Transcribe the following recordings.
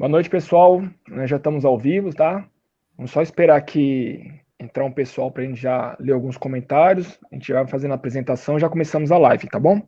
Boa noite, pessoal. Nós já estamos ao vivo, tá? Vamos só esperar aqui entrar um pessoal para a gente já ler alguns comentários. A gente vai fazendo a apresentação e já começamos a live, tá bom?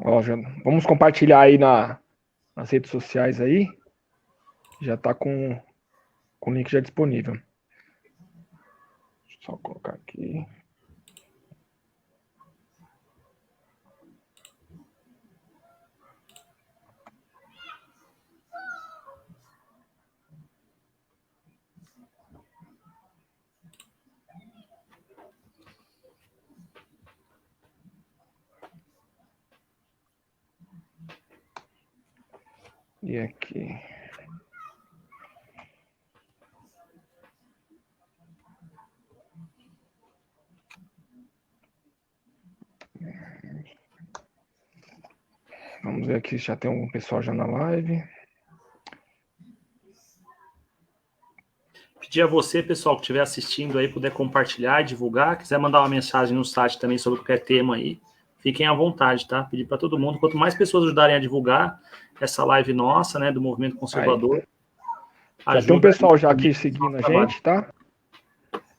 Ó, vamos compartilhar aí nas redes sociais aí. Já está com o link já disponível. Deixa eu só colocar aqui. E aqui. Vamos ver aqui se já tem um pessoal já na live. Pedir a você, pessoal, que estiver assistindo aí, puder compartilhar, divulgar, quiser mandar uma mensagem no site também sobre qualquer tema aí, fiquem à vontade, tá? Pedir para todo mundo, quanto mais pessoas ajudarem a divulgar essa live nossa, né, do Movimento Conservador. Já tem um pessoal já aqui seguindo a gente, tá?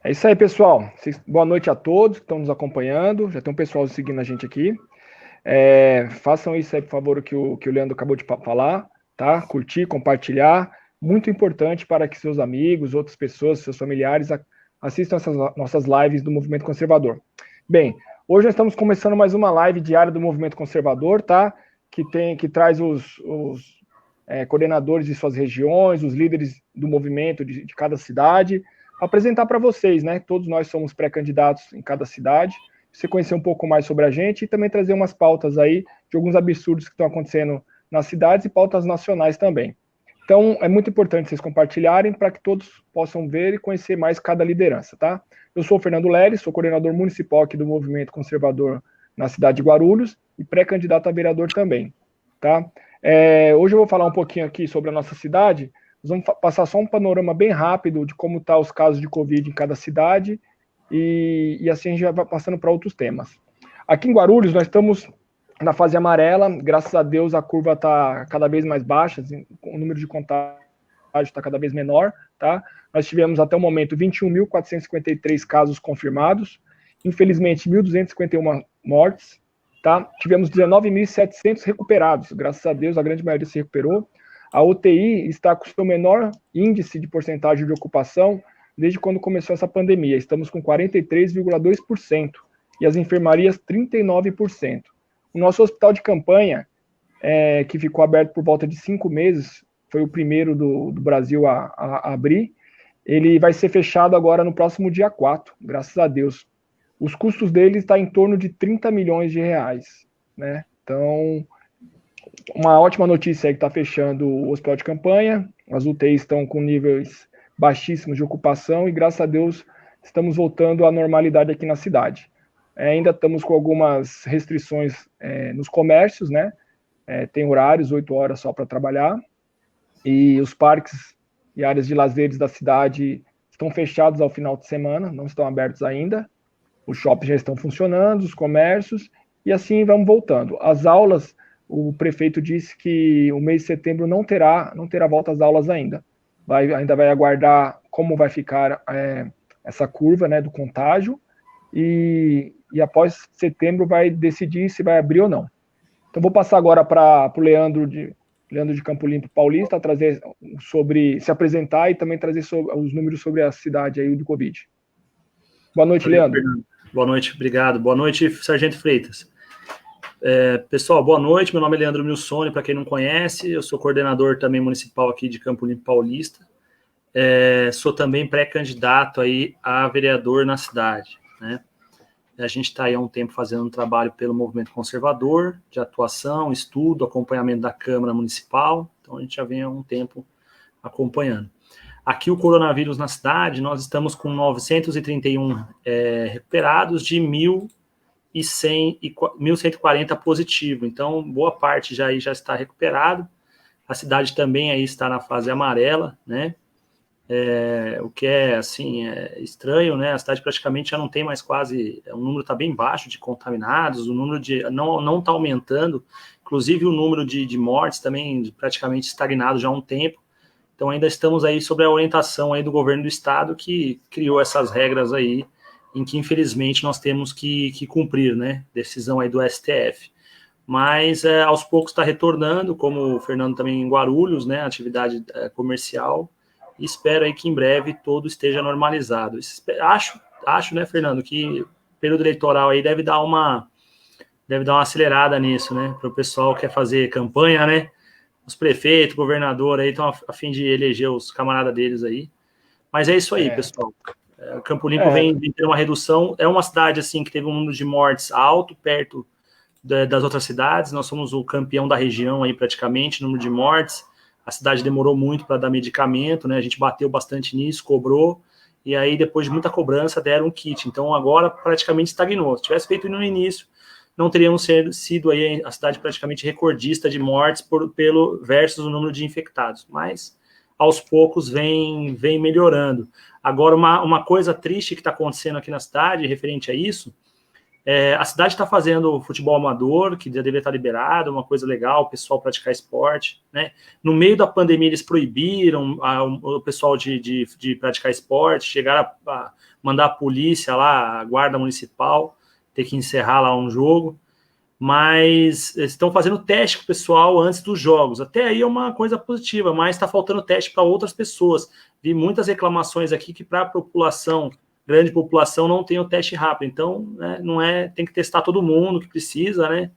É isso aí, pessoal. Boa noite a todos que estão nos acompanhando. Já tem um pessoal seguindo a gente aqui. Façam isso aí, por favor, que o Leandro acabou de falar, tá? Curtir, compartilhar. Muito importante para que seus amigos, outras pessoas, seus familiares assistam essas nossas lives do Movimento Conservador. Bem, hoje nós estamos começando mais uma live diária do Movimento Conservador, tá? Que traz os coordenadores de suas regiões, os líderes do movimento de cada cidade, apresentar para vocês, né? Todos nós somos pré-candidatos em cada cidade, você conhecer um pouco mais sobre a gente e também trazer umas pautas aí de alguns absurdos que estão acontecendo nas cidades e pautas nacionais também. Então, é muito importante vocês compartilharem para que todos possam ver e conhecer mais cada liderança, tá? Eu sou o Fernando Leles, sou coordenador municipal aqui do Movimento Conservador na cidade de Guarulhos e pré-candidato a vereador também, tá? Hoje eu vou falar um pouquinho aqui sobre a nossa cidade. Nós vamos passar só um panorama bem rápido de como estão os casos de Covid em cada cidade e assim a gente vai passando para outros temas. Aqui em Guarulhos, nós estamos na fase amarela, graças a Deus a curva está cada vez mais baixa, assim, o número de contágios está cada vez menor, tá? Nós tivemos até o momento 21.453 casos confirmados, infelizmente 1.251 mortes, tá? Tivemos 19.700 recuperados, graças a Deus a grande maioria se recuperou. A UTI está com o seu menor índice de porcentagem de ocupação desde quando começou essa pandemia, estamos com 43,2% e as enfermarias 39%. O nosso hospital de campanha, que ficou aberto por volta de 5 meses, foi o primeiro do Brasil a abrir, ele vai ser fechado agora no próximo dia 4, graças a Deus. Os custos dele estão em torno de 30 milhões de reais, né? Então, uma ótima notícia é que está fechando o hospital de campanha, as UTIs estão com níveis baixíssimos de ocupação e, graças a Deus, estamos voltando à normalidade aqui na cidade. Ainda estamos com algumas restrições nos comércios, né? Tem horários, 8 horas só para trabalhar, e os parques e áreas de lazeres da cidade estão fechados ao final de semana, não estão abertos ainda, os shoppings já estão funcionando, os comércios, e assim vamos voltando. As aulas, o prefeito disse que o mês de setembro não terá volta às aulas ainda, ainda vai aguardar como vai ficar essa curva, né, do contágio, e após setembro vai decidir se vai abrir ou não. Então vou passar agora para o Leandro de Campo Limpo Paulista, trazer se apresentar e também trazer os números sobre a cidade aí do Covid. Boa noite, Leandro. Boa noite, obrigado. Boa noite, Sargento Freitas. Pessoal, boa noite, meu nome é Leandro Milsoni, para quem não conhece, eu sou coordenador também municipal aqui de Campo Limpo Paulista, sou também pré-candidato aí a vereador na cidade, né? A gente está aí há um tempo fazendo um trabalho pelo Movimento Conservador, de atuação, estudo, acompanhamento da Câmara Municipal, então a gente já vem há um tempo acompanhando. Aqui o coronavírus na cidade, nós estamos com 931 recuperados de 1.140 positivo. Então, boa parte já está recuperado. A cidade também aí está na fase amarela, né? O que é, assim, estranho, né? A cidade praticamente já não tem mais quase... O número está bem baixo de contaminados, o número não está aumentando. Inclusive, o número de mortes também praticamente estagnado já há um tempo. Então, ainda estamos aí sob a orientação aí do governo do estado, que criou essas regras aí, em que, infelizmente, nós temos que cumprir, né? Decisão aí do STF. Mas, aos poucos está retornando, como o Fernando também em Guarulhos, né? Atividade comercial. E espero aí que, em breve, todo esteja normalizado. Acho, né, Fernando, que o período eleitoral aí deve dar uma acelerada nisso, né? Para o pessoal que quer fazer campanha, né? Os prefeitos, governador aí estão a fim de eleger os camaradas deles aí. Mas é isso aí, pessoal. O Campo Limpo vem ter uma redução. É uma cidade assim que teve um número de mortes alto, perto das outras cidades. Nós somos o campeão da região aí praticamente, número de mortes. A cidade demorou muito para dar medicamento, né? A gente bateu bastante nisso, cobrou. E aí, depois de muita cobrança, deram um kit. Então, agora praticamente estagnou. Se tivesse feito no início, não teríamos sido aí a cidade praticamente recordista de mortes versus o número de infectados. Mas, aos poucos, vem melhorando. Agora, uma coisa triste que está acontecendo aqui na cidade, referente a isso, a cidade está fazendo futebol amador, que já deveria estar liberado, uma coisa legal, o pessoal praticar esporte, né? No meio da pandemia, eles proibiram o pessoal de praticar esporte, chegaram a mandar a polícia lá, a guarda municipal, ter que encerrar lá um jogo, mas estão fazendo teste com o pessoal antes dos jogos. Até aí é uma coisa positiva, mas está faltando teste para outras pessoas. Vi muitas reclamações aqui que para a população, grande população, não tem o teste rápido. Então, né, tem que testar todo mundo que precisa, né?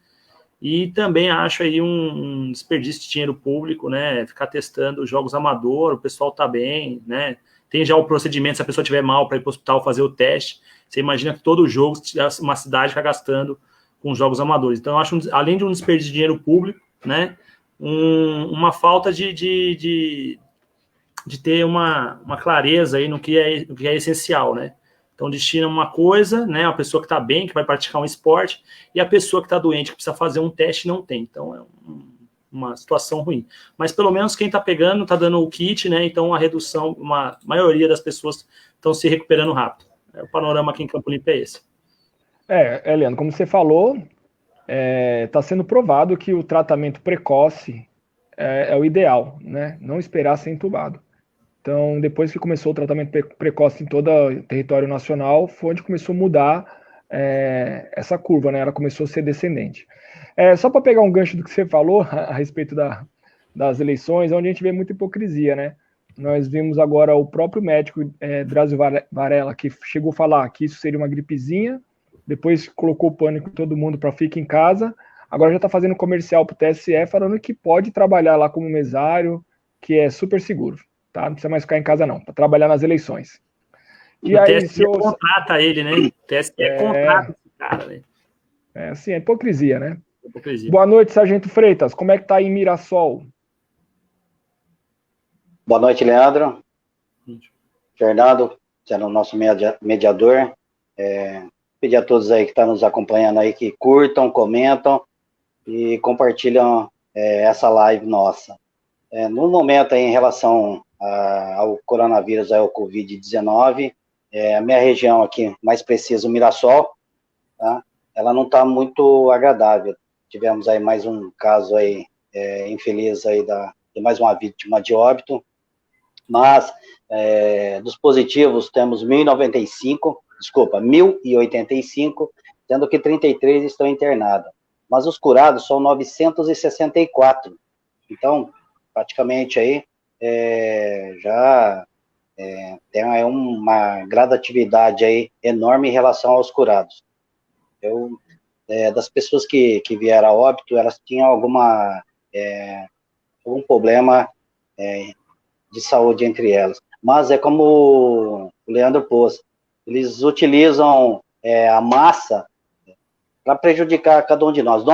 E também acho aí um desperdício de dinheiro público, né? Ficar testando jogos amador, o pessoal tá bem, né? Tem já o procedimento, se a pessoa tiver mal para ir para o hospital fazer o teste. Você imagina que todo jogo, uma cidade fica gastando com jogos amadores. Então, eu acho, além de um desperdício de dinheiro público, né? Uma falta de ter uma clareza aí no que é essencial, né? Então, destina uma coisa, né? A pessoa que está bem, que vai praticar um esporte, e a pessoa que está doente, que precisa fazer um teste, não tem. Então, é uma situação ruim. Mas, pelo menos, quem está pegando, está dando o kit, né? Então, a redução, uma maioria das pessoas estão se recuperando rápido. O panorama aqui em Campo Limpo é esse. Leandro, como você falou, está sendo provado que o tratamento precoce é o ideal, né? Não esperar ser entubado. Então, depois que começou o tratamento precoce em todo o território nacional, foi onde começou a mudar essa curva, né? Ela começou a ser descendente. Só para pegar um gancho do que você falou a respeito das eleições, onde a gente vê muita hipocrisia, né? Nós vimos agora o próprio médico Drauzio Varela, que chegou a falar que isso seria uma gripezinha, depois colocou pânico em todo mundo para ficar em casa, agora já está fazendo comercial para o TSE, falando que pode trabalhar lá como mesário, que é super seguro, tá? Não precisa mais ficar em casa não, para trabalhar nas eleições. E o TSE contrata ele, né? O TSE contrata esse cara, né? Assim, é hipocrisia, né? Hipocrisia. Boa noite, Sargento Freitas, como é que tá aí em Mirassol? Boa noite, Leandro. Fernando, sendo o nosso mediador. Pedir a todos aí que estão nos acompanhando aí que curtam, comentam e compartilham essa live nossa. No momento aí, em relação ao coronavírus, ao Covid-19, a minha região aqui, mais preciso, Mirassol, tá? Ela não está muito agradável. Tivemos aí mais um caso aí, infeliz aí de mais uma vítima de óbito, mas dos positivos temos 1.085, sendo que 33 estão internados. Mas os curados são 964. Então, praticamente aí, já tem uma gradatividade aí enorme em relação aos curados. Das pessoas que vieram a óbito, elas tinham algum problema de saúde entre elas. Mas é como o Leandro pôs, eles utilizam a massa para prejudicar cada um de nós.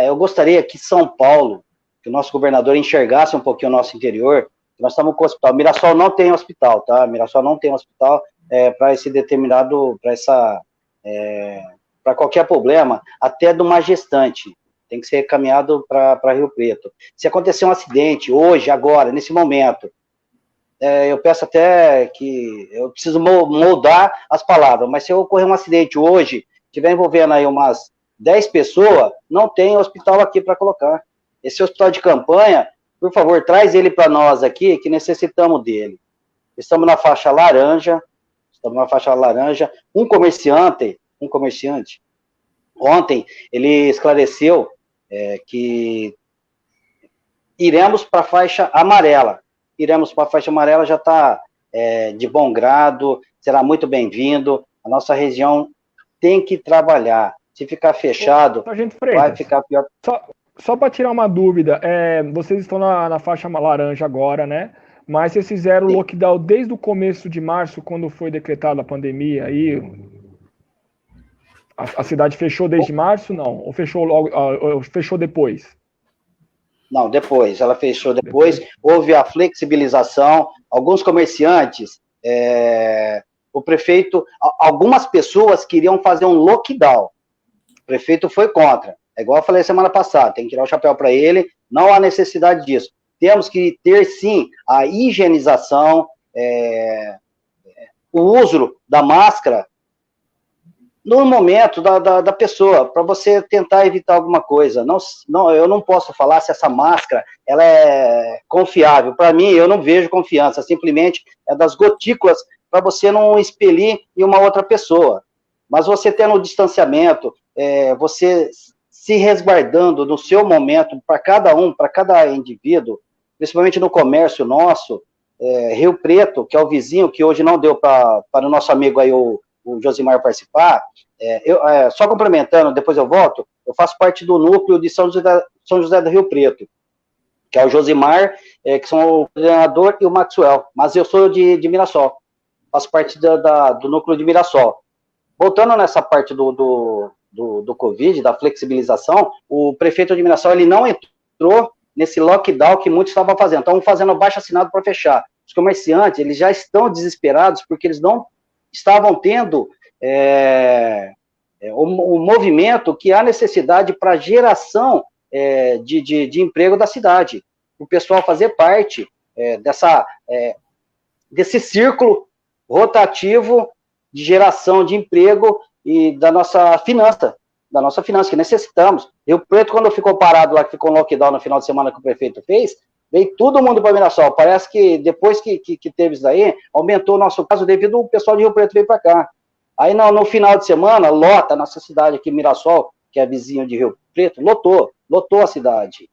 Eu gostaria que São Paulo, que o nosso governador enxergasse um pouquinho o nosso interior, que nós estamos com o hospital. Mirassol não tem hospital, tá? Mirassol não tem hospital para esse determinado, para qualquer problema, até de uma gestante. Tem que ser caminhado para Rio Preto. Se acontecer um acidente hoje, agora, nesse momento, eu peço até que eu preciso moldar as palavras, mas se ocorrer um acidente hoje, estiver envolvendo aí umas 10 pessoas, não tem hospital aqui para colocar. Esse hospital de campanha, por favor, traz ele para nós aqui, que necessitamos dele. Estamos na faixa laranja, um comerciante, ontem, ele esclareceu que iremos para a faixa amarela. Já está de bom grado, será muito bem-vindo. A nossa região tem que trabalhar. Se ficar fechado, vai ficar pior. Só para tirar uma dúvida, vocês estão na faixa laranja agora, né? Mas vocês fizeram o lockdown desde o começo de março, quando foi decretada a pandemia, aí a cidade fechou desde março, não? Ou fechou depois? Não, depois. Ela fechou depois. Houve a flexibilização. Alguns comerciantes, o prefeito, algumas pessoas queriam fazer um lockdown. O prefeito foi contra. É igual eu falei semana passada, tem que tirar o chapéu para ele, não há necessidade disso. Temos que ter, sim, a higienização, o uso da máscara no momento da pessoa, para você tentar evitar alguma coisa. Eu não posso falar se essa máscara ela é confiável. Para mim, eu não vejo confiança, simplesmente é das gotículas para você não expelir em uma outra pessoa. Mas você tendo o distanciamento, você se resguardando no seu momento, para cada indivíduo, principalmente no comércio nosso, Rio Preto, que é o vizinho, que hoje não deu para o nosso amigo aí, o Josimar, participar, só complementando, depois eu volto, eu faço parte do núcleo de São José do Rio Preto, que é o Josimar, que são o coordenador, e o Maxwell, mas eu sou de Mirassol, faço parte do núcleo de Mirassol. Voltando nessa parte do Covid, da flexibilização, o prefeito de Mirassol, ele não entrou nesse lockdown que muitos estavam fazendo, estão fazendo abaixo-assinado para fechar. Os comerciantes, eles já estão desesperados, porque eles não estavam tendo o movimento que há necessidade para geração de emprego da cidade, o pessoal fazer parte desse círculo rotativo de geração de emprego e da nossa finança, que necessitamos. Rio Preto, quando ficou parado lá, que ficou um lockdown no final de semana que o prefeito fez, veio todo mundo para Mirassol. Parece que depois que teve isso daí, aumentou o nosso caso devido ao pessoal de Rio Preto veio para cá. Aí no final de semana, lota a nossa cidade aqui, Mirassol, que é vizinho de Rio Preto, lotou a cidade.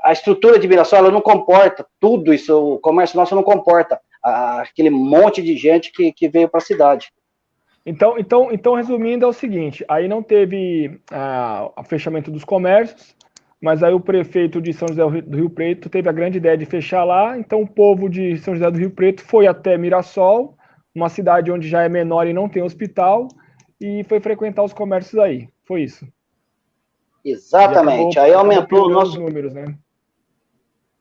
A estrutura de Mirassol, ela não comporta tudo isso, o comércio nosso não comporta aquele monte de gente que veio para a cidade. Então, resumindo, é o seguinte, aí não teve o fechamento dos comércios, mas aí o prefeito de São José do Rio Preto teve a grande ideia de fechar lá, então o povo de São José do Rio Preto foi até Mirassol, uma cidade onde já é menor e não tem hospital, e foi frequentar os comércios aí, foi isso. Exatamente, aí aumentou os nossos números, né?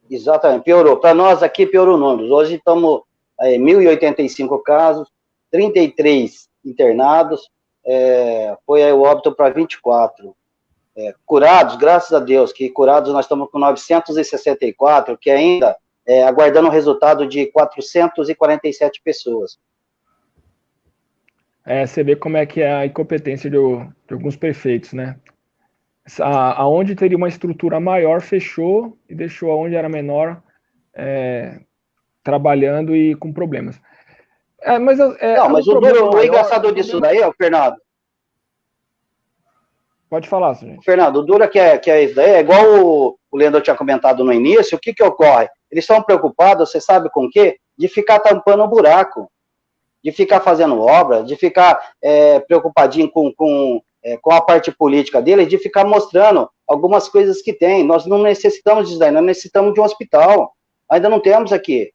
Exatamente, piorou. Para nós aqui piorou o número. Hoje estamos em 1.085 casos, 33 internados, foi aí o óbito para 24. Curados, graças a Deus, que curados nós estamos com 964, que ainda aguardando o resultado de 447 pessoas. Você vê como é que é a incompetência de alguns prefeitos, né? Aonde teria uma estrutura maior, fechou e deixou aonde era menor trabalhando e com problemas. Mas o engraçado disso daí, Fernando. Pode falar, gente. Fernando, o duro que é isso daí, é igual o Leandro tinha comentado no início, o que ocorre? Eles estão preocupados, você sabe com o quê? De ficar tampando o buraco, de ficar fazendo obra, de ficar preocupadinho com a parte política deles, de ficar mostrando algumas coisas que tem. Nós não necessitamos disso daí, nós necessitamos de um hospital. Ainda não temos aqui.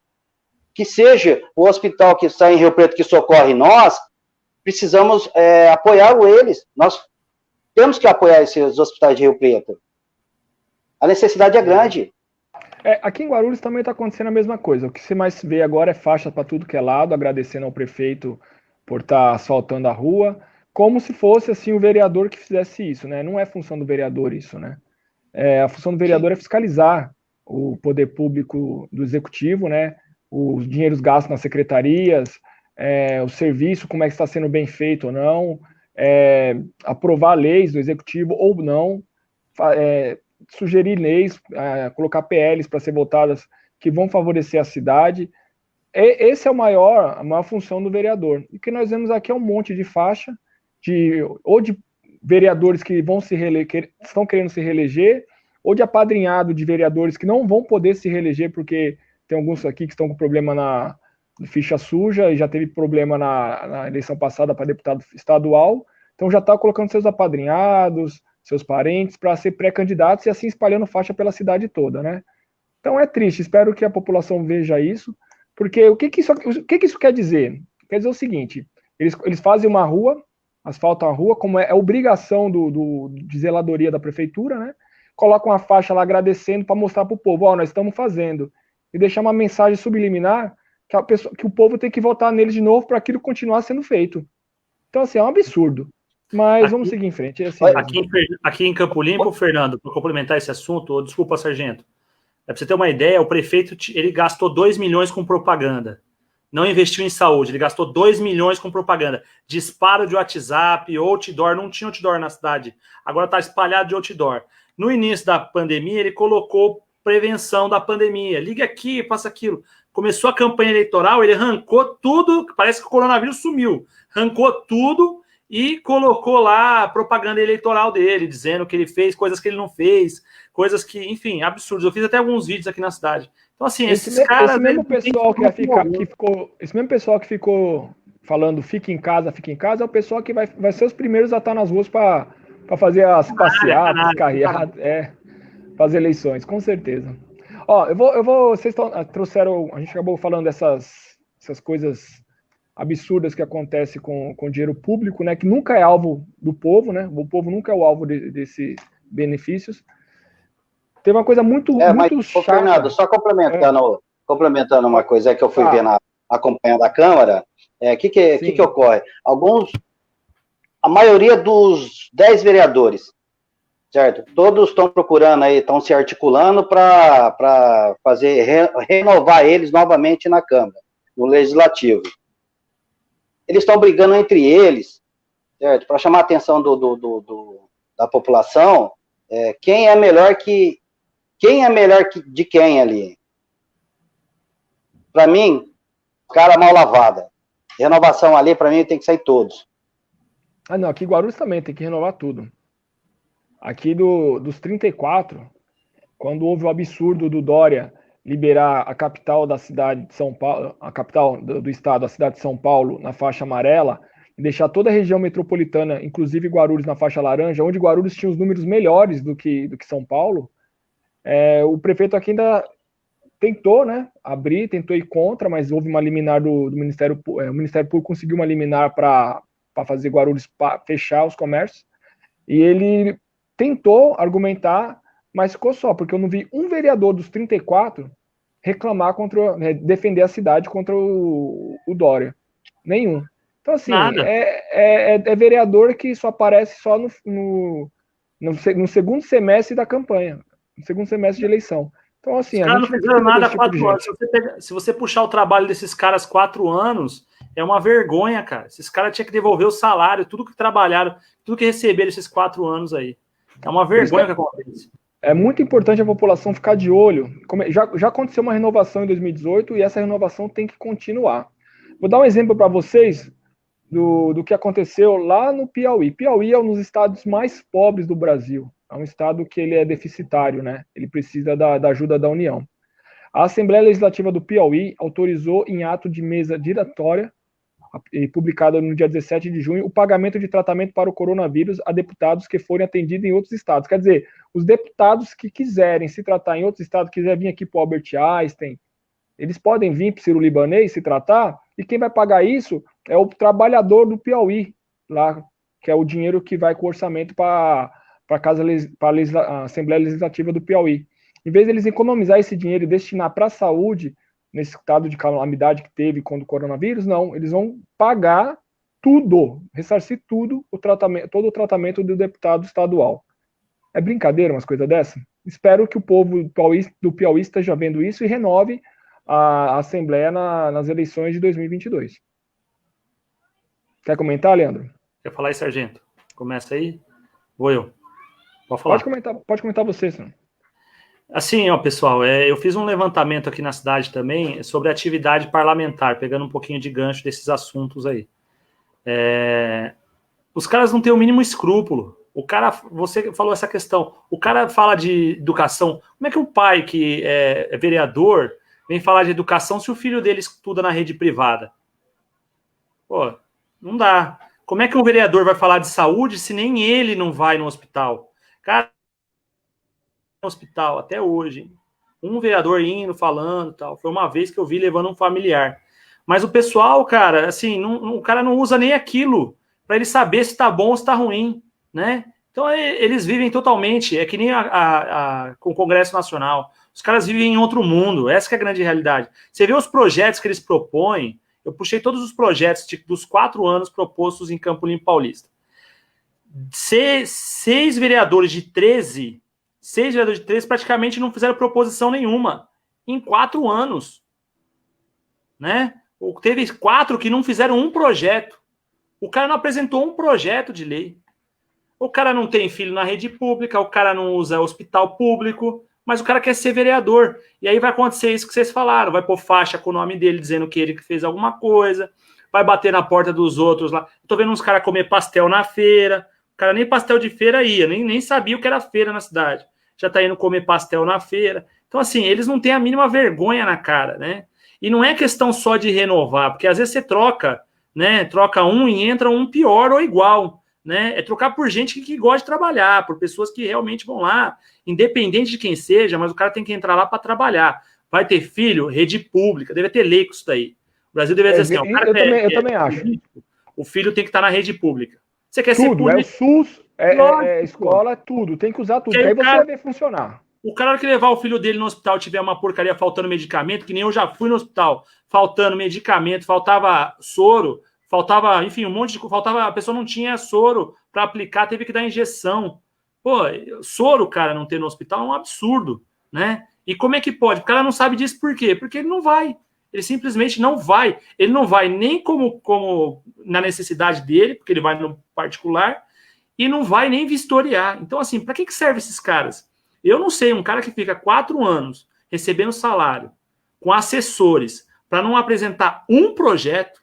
Que seja o hospital que está em Rio Preto, que socorre nós, precisamos apoiar eles. Nós temos que apoiar esses hospitais de Rio Preto. A necessidade é grande. Aqui em Guarulhos também está acontecendo a mesma coisa. O que você mais vê agora é faixa para tudo que é lado, agradecendo ao prefeito por estar asfaltando a rua, como se fosse assim o vereador que fizesse isso, né? Não é função do vereador isso, né? A função do vereador é fiscalizar o poder público do executivo, né? Os dinheiros gastos nas secretarias, o serviço, como é que está sendo bem feito ou não, aprovar leis do executivo ou não, sugerir leis, colocar PLs para ser votadas que vão favorecer a cidade. Esse é a maior função do vereador. E o que nós vemos aqui é um monte de faixa, ou de vereadores que vão estão querendo se reeleger, ou de apadrinhado de vereadores que não vão poder se reeleger, porque tem alguns aqui que estão com problema na ficha suja, e já teve problema na eleição passada para deputado estadual, então já está colocando seus apadrinhados, seus parentes, para ser pré-candidatos e assim espalhando faixa pela cidade toda, né? Então é triste, espero que a população veja isso, porque o que isso quer dizer? Quer dizer o seguinte, eles fazem uma rua, asfaltam a rua, como é obrigação de zeladoria da prefeitura, né? Colocam uma faixa lá agradecendo para mostrar para o povo, nós estamos fazendo, e deixar uma mensagem subliminar que o povo tem que votar neles de novo para aquilo continuar sendo feito. Então, assim, é um absurdo. Mas vamos seguir em frente. É assim aqui em Campo Limpo, Fernando, para complementar esse assunto, desculpa, sargento, para você ter uma ideia, o prefeito ele gastou 2 milhões com propaganda. Não investiu em saúde, ele gastou 2 milhões com propaganda. Disparo de WhatsApp, outdoor, não tinha outdoor na cidade. Agora está espalhado de outdoor. No início da pandemia, ele colocou prevenção da pandemia. Liga aqui, passa aquilo. Começou a campanha eleitoral, ele arrancou tudo, parece que o coronavírus sumiu. Arrancou tudo e colocou lá a propaganda eleitoral dele, dizendo que ele fez coisas que ele não fez, coisas que, enfim, absurdas. Eu fiz até alguns vídeos aqui na cidade. Então, assim, esses caras... Esse mesmo pessoal que ficou falando fique em casa, é o pessoal que vai ser os primeiros a estar nas ruas para fazer as passeatas, carreadas, fazer eleições, com certeza. Vocês trouxeram, a gente acabou falando dessas coisas absurdas que acontecem com dinheiro público, né, que nunca é alvo do povo, né, o povo nunca é o alvo desses benefícios. Teve uma coisa muito chata. Fernando, só complementando uma coisa que eu fui ver acompanhando a Câmara, que ocorre? A maioria dos 10 vereadores, certo? Todos estão procurando aí, estão se articulando para renovar eles novamente na Câmara, no Legislativo. Eles estão brigando entre eles, certo? Para chamar a atenção da população, quem é melhor de quem ali? Para mim, cara mal lavada. Renovação ali, para mim, tem que sair todos. Não, aqui em Guarulhos também tem que renovar tudo. Aqui dos 34, quando houve o absurdo do Dória liberar a capital da cidade de São Paulo, a capital do estado, a cidade de São Paulo, na faixa amarela, e deixar toda a região metropolitana, inclusive Guarulhos, na faixa laranja, onde Guarulhos tinha os números melhores do que São Paulo, o prefeito aqui ainda tentou, né, tentou ir contra, mas houve uma liminar do Ministério Público, o Ministério Público conseguiu uma liminar para fazer Guarulhos fechar os comércios, e ele tentou argumentar, mas ficou só, porque eu não vi um vereador dos 34 reclamar defender a cidade contra o Dória. Nenhum. Então, assim, é vereador que só aparece só no segundo semestre da campanha, no segundo semestre de eleição. Então, assim, os caras não fizeram nada há 4 anos. Se você puxar o trabalho desses caras 4 anos, é uma vergonha, cara. Esses caras tinham que devolver o salário, tudo que trabalharam, tudo que receberam esses 4 anos aí. É uma vergonha que acontece. É muito importante a população ficar de olho. Já aconteceu uma renovação em 2018 e essa renovação tem que continuar. Vou dar um exemplo para vocês do que aconteceu lá no Piauí. Piauí é um dos estados mais pobres do Brasil. É um estado que ele é deficitário, né? Ele precisa da ajuda da União. A Assembleia Legislativa do Piauí autorizou em ato de mesa diretória, publicado no dia 17 de junho, o pagamento de tratamento para o coronavírus a deputados que forem atendidos em outros estados. Quer dizer, os deputados que quiserem se tratar em outros estados, quiserem vir aqui para o Albert Einstein, eles podem vir para o Sírio-Libanês se tratar, e quem vai pagar isso é o trabalhador do Piauí, lá, que é o dinheiro que vai com o orçamento para a Assembleia Legislativa do Piauí. Em vez deles economizar esse dinheiro e destinar para a saúde, nesse estado de calamidade que teve com o coronavírus, não, eles vão pagar tudo, ressarcir tudo, todo o tratamento do deputado estadual. É brincadeira umas coisas dessa? Espero que o povo do Piauí esteja vendo isso e renove a Assembleia nas eleições de 2022. Quer comentar, Leandro? Quer falar aí, Sargento? Começa aí. Vou eu. Pode falar. Pode comentar você, senhor. Assim, ó, pessoal, eu fiz um levantamento aqui na cidade também sobre atividade parlamentar, pegando um pouquinho de gancho desses assuntos aí. Os caras não têm o mínimo escrúpulo. Você falou essa questão, o cara fala de educação. Como é que um pai que é vereador vem falar de educação se o filho dele estuda na rede privada? Pô, não dá. Como é que um vereador vai falar de saúde se nem ele não vai no hospital? Cara, no hospital até hoje, hein? Um vereador indo, falando, tal. Foi uma vez que eu vi levando um familiar. Mas o pessoal, cara, assim, o cara não usa nem aquilo para ele saber se tá bom ou se tá ruim, né? Então eles vivem totalmente, é que nem com o Congresso Nacional. Os caras vivem em outro mundo, essa que é a grande realidade. Você vê os projetos que eles propõem, eu puxei todos os projetos dos 4 anos propostos em Campo Limpo Paulista. 6 vereadores de 13 praticamente não fizeram proposição nenhuma em 4 anos, né? Teve 4 que não fizeram um projeto. O cara não apresentou um projeto de lei. O cara não tem filho na rede pública, o cara não usa hospital público, mas o cara quer ser vereador. E aí vai acontecer isso que vocês falaram, vai pôr faixa com o nome dele dizendo que ele fez alguma coisa, vai bater na porta dos outros lá. Eu tô vendo uns caras comer pastel na feira, o cara nem pastel de feira ia, nem sabia o que era feira na cidade. Já tá indo comer pastel na feira. Então, assim, eles não têm a mínima vergonha na cara, né? E não é questão só de renovar, porque às vezes você troca, né? Troca um e entra um pior ou igual, né? É trocar por gente que gosta de trabalhar, por pessoas que realmente vão lá, independente de quem seja, mas o cara tem que entrar lá para trabalhar. Vai ter filho, rede pública, deve ter lei com isso daí. O Brasil deve dizer assim, eu também acho. O filho tem que estar na rede pública. Você quer tudo, ser público? É o SUS, é escola, é tudo. Tem que usar tudo. Aí você vai ver funcionar. O cara que levar o filho dele no hospital tiver uma porcaria faltando medicamento, que nem eu já fui no hospital, faltando medicamento, faltava soro, faltava, enfim, a pessoa não tinha soro para aplicar, teve que dar injeção. Pô, soro, cara, não ter no hospital é um absurdo, né? E como é que pode? O cara não sabe disso por quê? Porque ele não vai. Ele simplesmente não vai. Ele não vai nem como na necessidade dele, porque ele vai no particular, e não vai nem vistoriar. Então, assim, para que serve esses caras? Eu não sei, um cara que fica 4 anos recebendo salário, com assessores, para não apresentar um projeto,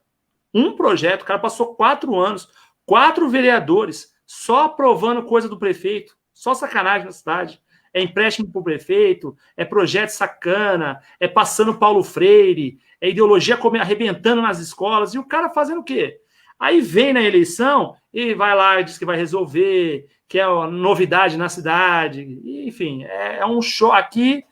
o cara passou 4 anos, 4 vereadores, só aprovando coisa do prefeito, só sacanagem na cidade. É empréstimo para o prefeito, é projeto sacana, é passando Paulo Freire, é ideologia arrebentando nas escolas, e o cara fazendo o quê? Aí vem na eleição e vai lá e diz que vai resolver, que é uma novidade na cidade, enfim, é um show. Aqui,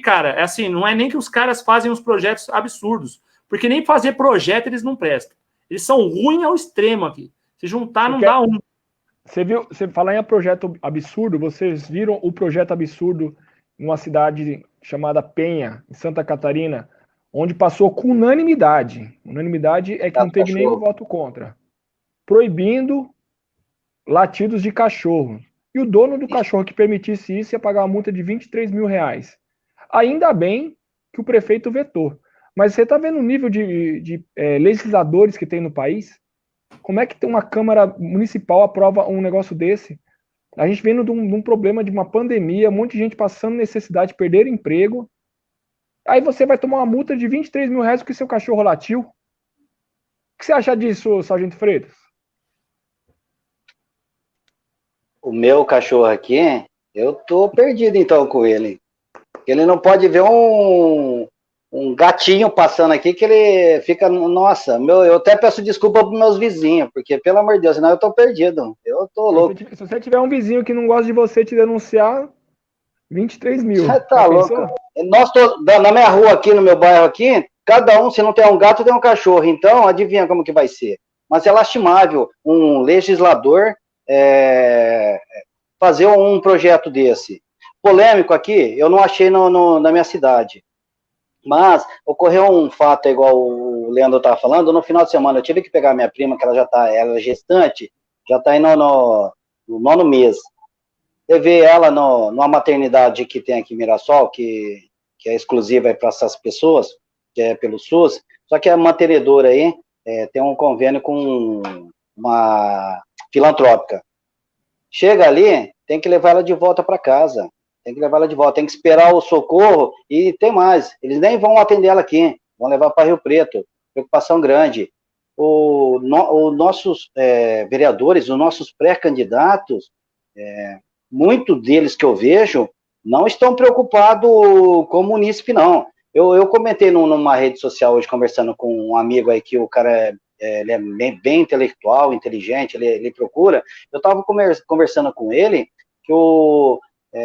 cara, é assim, não é nem que os caras fazem uns projetos absurdos, porque nem fazer projeto eles não prestam. Eles são ruins ao extremo aqui. Se juntar, não dá um. Você falar em projeto absurdo, vocês viram o projeto absurdo numa cidade chamada Penha, em Santa Catarina, onde passou com unanimidade. Unanimidade é que não teve nenhum voto contra. Proibindo latidos de cachorro. E o dono do cachorro que permitisse isso ia pagar uma multa de R$23 mil. Ainda bem que o prefeito vetou. Mas você está vendo o nível de legisladores que tem no país? Como é que uma Câmara Municipal aprova um negócio desse? A gente vendo de um problema de uma pandemia, um monte de gente passando necessidade de perder emprego. Aí você vai tomar uma multa de R$23 mil porque seu cachorro latiu. O que você acha disso, Sargento Freitas? O meu cachorro aqui, eu tô perdido então com ele. Ele não pode ver um gatinho passando aqui que ele fica, nossa, eu até peço desculpa pros meus vizinhos, porque, pelo amor de Deus, senão eu tô perdido, eu tô louco. Se você tiver um vizinho que não gosta de você te denunciar, 23 mil. Você tá louco? Na minha rua aqui, no meu bairro aqui, cada um, se não tem um gato, tem um cachorro, então, adivinha como que vai ser. Mas é lastimável um legislador fazer um projeto desse. polêmico aqui, eu não achei na minha cidade. Mas ocorreu um fato, igual o Leandro estava falando, no final de semana eu tive que pegar minha prima, que ela é gestante, já está indo no 9º mês. Levei ela numa maternidade que tem aqui em Mirassol, que é exclusiva para essas pessoas, que é pelo SUS, só que a mantenedora aí tem um convênio com uma filantrópica. Chega ali, tem que levar ela de volta para casa. Tem que levar ela de volta, tem que esperar o socorro, e tem mais, eles nem vão atender ela aqui, vão levar para Rio Preto, preocupação grande. Os nossos vereadores, os nossos pré-candidatos, muitos deles que eu vejo, não estão preocupados com o munícipe, não. Eu comentei numa rede social hoje, conversando com um amigo aí, que o cara ele é bem intelectual, inteligente, ele procura, eu estava conversando com ele, que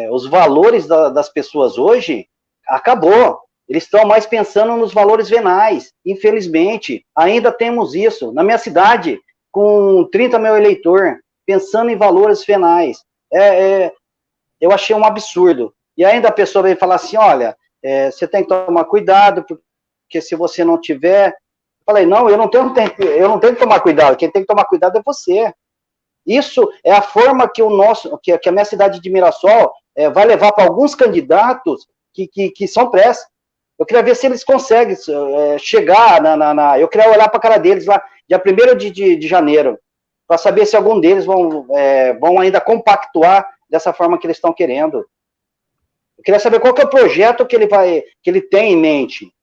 os valores das pessoas hoje acabou. Eles estão mais pensando nos valores venais. Infelizmente, ainda temos isso. Na minha cidade, com 30 mil eleitores, pensando em valores venais. Eu achei um absurdo. E ainda a pessoa vem falar assim, olha, você tem que tomar cuidado, porque se você não tiver... Eu falei, não, eu não tenho que tomar cuidado. Quem tem que tomar cuidado é você. Isso é a forma que a minha cidade de Mirassol vai levar para alguns candidatos que são pressa. Eu queria ver se eles conseguem chegar eu queria olhar para a cara deles lá, dia 1º de janeiro, para saber se algum deles vão ainda compactuar dessa forma que eles estão querendo. Eu queria saber qual que é o projeto que ele tem em mente.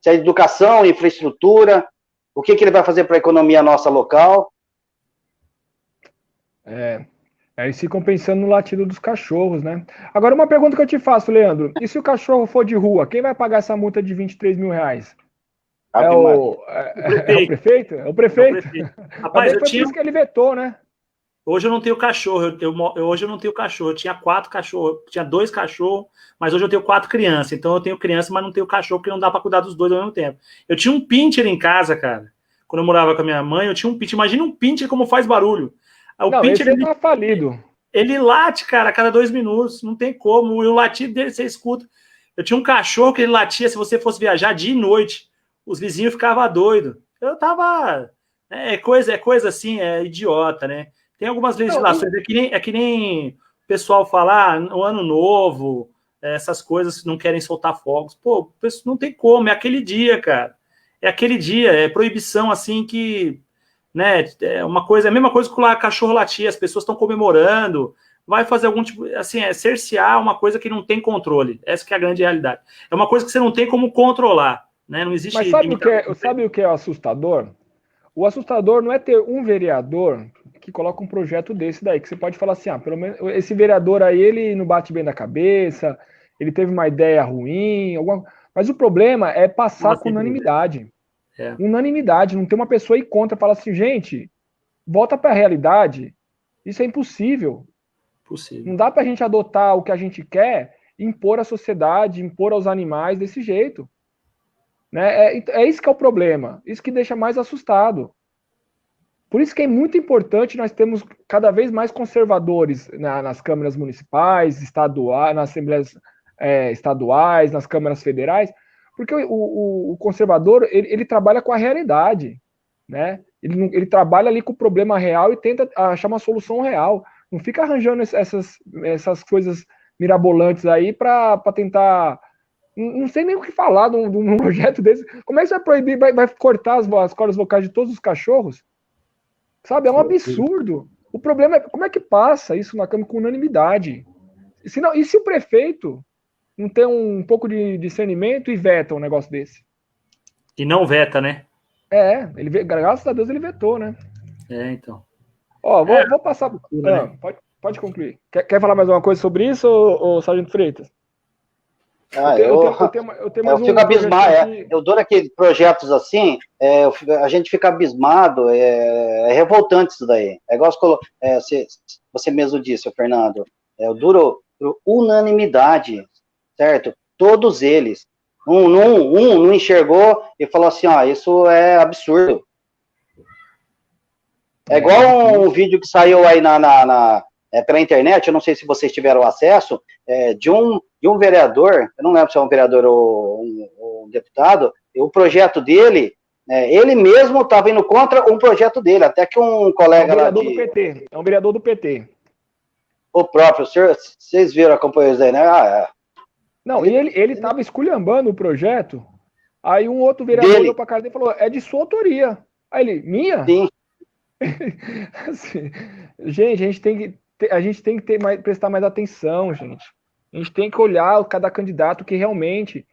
Se é educação, infraestrutura, o que ele vai fazer para a economia nossa local. Eles ficam pensando no latido dos cachorros, né? Agora, uma pergunta que eu te faço, Leandro. E se o cachorro for de rua, quem vai pagar essa multa de 23 mil reais? É o prefeito? É o prefeito. Rapaz, foi por isso que ele vetou, né? Hoje eu não tenho cachorro. Hoje eu não tenho cachorro. Eu tinha 4 cachorros, tinha 2 cachorros, mas hoje eu tenho 4 crianças. Então eu tenho criança, mas não tenho cachorro, porque não dá para cuidar dos 2 ao mesmo tempo. Eu tinha um pincher em casa, cara. Quando eu morava com a minha mãe, eu tinha um pincher. Imagina um pincher como faz barulho. O pincher, ele tá falido. Ele late, cara, a cada 2 minutos. Não tem como. E o latido dele você escuta. Eu tinha um cachorro que ele latia se você fosse viajar dia e noite. Os vizinhos ficavam doidos. Eu tava... É coisa assim, é idiota, né? Tem algumas legislações, é que nem o pessoal falar no ano novo, essas coisas não querem soltar fogos. Pô, não tem como, é aquele dia, cara. É aquele dia, é proibição assim que, né, é uma coisa, é a mesma coisa que o cachorro latir, as pessoas estão comemorando, vai fazer algum tipo, assim, cercear uma coisa que não tem controle. Essa que é a grande realidade. É uma coisa que você não tem como controlar, né? Não existe... Mas sabe o que é assustador? O assustador não é ter um vereador que coloca um projeto desse daí, que você pode falar assim, pelo menos esse vereador aí, ele não bate bem da cabeça, ele teve uma ideia ruim, mas o problema é passar com unanimidade. Unanimidade, não tem uma pessoa aí contra, fala assim, gente, volta para a realidade, isso é impossível. Não dá para a gente adotar o que a gente quer, impor à sociedade, impor aos animais desse jeito. Né? É isso que é o problema, isso que deixa mais assustado. Por isso que é muito importante nós termos cada vez mais conservadores nas câmaras municipais, estaduais, nas assembleias estaduais, nas câmaras federais, porque o conservador ele trabalha com a realidade, né? Ele trabalha ali com o problema real e tenta achar uma solução real. Não fica arranjando essas coisas mirabolantes aí para tentar... Não sei nem o que falar de um projeto desse. Como é que você vai proibir, vai cortar as cordas vocais de todos os cachorros? Sabe, é um absurdo. O problema é como é que passa isso na Câmara com unanimidade. E se o prefeito não tem um pouco de discernimento e veta um negócio desse? E não veta, né? Graças a Deus ele vetou, né? Então. Ó, vou passar... Pode concluir. Quer falar mais alguma coisa sobre isso, ou Sargento Freitas? Eu fico abismado. Eu dou aqueles projetos assim, a gente fica abismado, é revoltante isso daí. É igual você mesmo disse, Fernando, eu duro unanimidade, certo? Todos eles. Um não enxergou e falou assim, isso é absurdo. É igual um vídeo que saiu aí pela internet, eu não sei se vocês tiveram acesso, de um vereador, eu não lembro se é um vereador ou um deputado, o projeto dele, ele mesmo estava indo contra um projeto dele, até que um colega lá do PT, é um vereador do PT. O próprio, vocês viram, acompanhou isso aí, né? Não, e ele estava esculhambando o projeto, aí um outro vereador olhou para a cara dele e falou, é de sua autoria. Aí ele, minha? Sim. Assim, gente, a gente tem que prestar mais atenção, gente. A gente tem que olhar cada candidato que realmente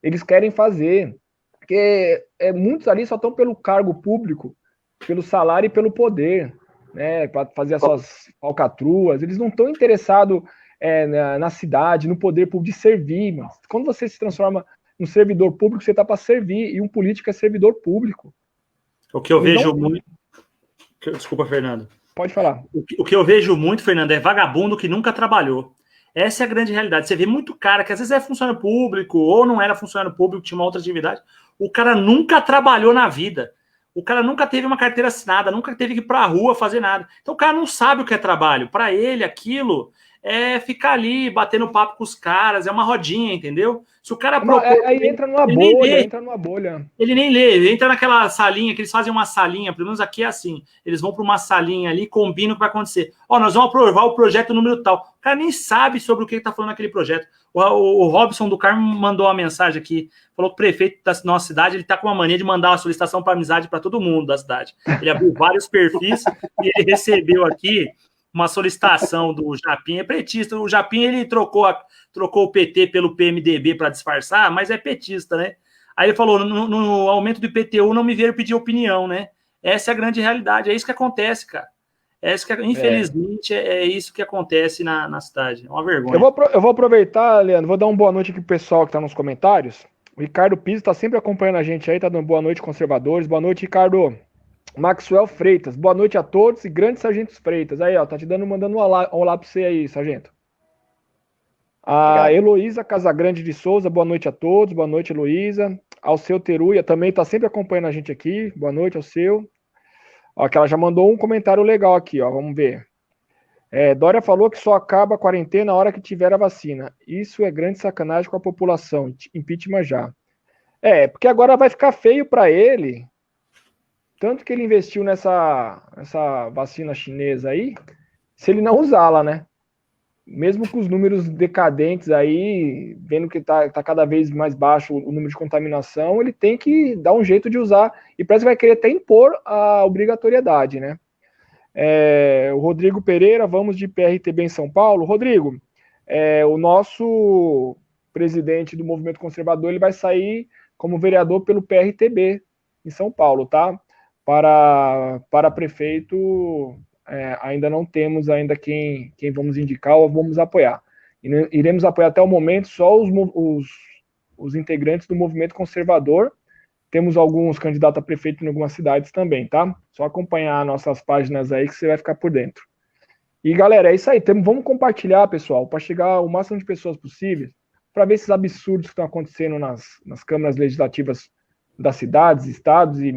eles querem fazer. Porque muitos ali só estão pelo cargo público, pelo salário e pelo poder, né? Para fazer as suas falcatruas. Eles não estão interessados na cidade, no poder público de servir. Mas quando você se transforma num servidor público, você está para servir. E um político é servidor público. O que eu vejo muito. Desculpa, Fernando. Pode falar. O que eu vejo muito, Fernando, é vagabundo que nunca trabalhou. Essa é a grande realidade. Você vê muito cara que às vezes é funcionário público ou não era funcionário público, tinha uma outra atividade. O cara nunca trabalhou na vida. O cara nunca teve uma carteira assinada, nunca teve que ir para a rua fazer nada. Então o cara não sabe o que é trabalho. Para ele, aquilo é ficar ali batendo papo com os caras, é uma rodinha, entendeu? Se o cara aí entra numa bolha, Ele nem lê, ele entra naquela salinha, que eles fazem uma salinha, pelo menos aqui é assim, eles vão para uma salinha ali, combinam o que vai acontecer. Nós vamos aprovar o projeto número tal. O cara nem sabe sobre o que está falando aquele projeto. O Robson do Carmo mandou uma mensagem aqui, falou que o prefeito da nossa cidade, ele está com uma mania de mandar uma solicitação para amizade para todo mundo da cidade. Ele abriu vários perfis e ele recebeu aqui uma solicitação do Japim, é petista. O Japim, ele trocou o PT pelo PMDB para disfarçar, mas é petista, né? Aí ele falou, no aumento do IPTU não me veio pedir opinião, né? Essa é a grande realidade, é isso que acontece, cara. Infelizmente, é isso que acontece na cidade. É uma vergonha. Eu vou aproveitar, Leandro, vou dar uma boa noite aqui pro pessoal que tá nos comentários. O Ricardo Pizzo tá sempre acompanhando a gente aí, tá dando boa noite, conservadores. Boa noite, Ricardo. Maxwell Freitas, boa noite a todos e grandes sargentos Freitas. Aí, ó, tá mandando um olá pra você aí, sargento. A Heloísa Casagrande de Souza, boa noite a todos, boa noite, Heloísa. Alceu Teruia também tá sempre acompanhando a gente aqui, boa noite, Alceu. Ó, que ela já mandou um comentário legal aqui, ó, vamos ver. Dória falou que só acaba a quarentena na hora que tiver a vacina. Isso é grande sacanagem com a população, impeachment já. Porque agora vai ficar feio para ele. Tanto que ele investiu nessa vacina chinesa aí, se ele não usá-la, né? Mesmo com os números decadentes aí, vendo que tá cada vez mais baixo o número de contaminação, ele tem que dar um jeito de usar. E parece que vai querer até impor a obrigatoriedade, né? O Rodrigo Pereira, vamos de PRTB em São Paulo. Rodrigo, o nosso presidente do Movimento Conservador, ele vai sair como vereador pelo PRTB em São Paulo, tá? Para prefeito, ainda não temos ainda quem vamos indicar ou vamos apoiar. Iremos apoiar até o momento só os integrantes do movimento conservador. Temos alguns candidatos a prefeito em algumas cidades também, tá? Só acompanhar nossas páginas aí que você vai ficar por dentro. E galera, é isso aí. Vamos compartilhar, pessoal, para chegar ao máximo de pessoas possíveis, para ver esses absurdos que estão acontecendo nas câmaras legislativas das cidades, estados e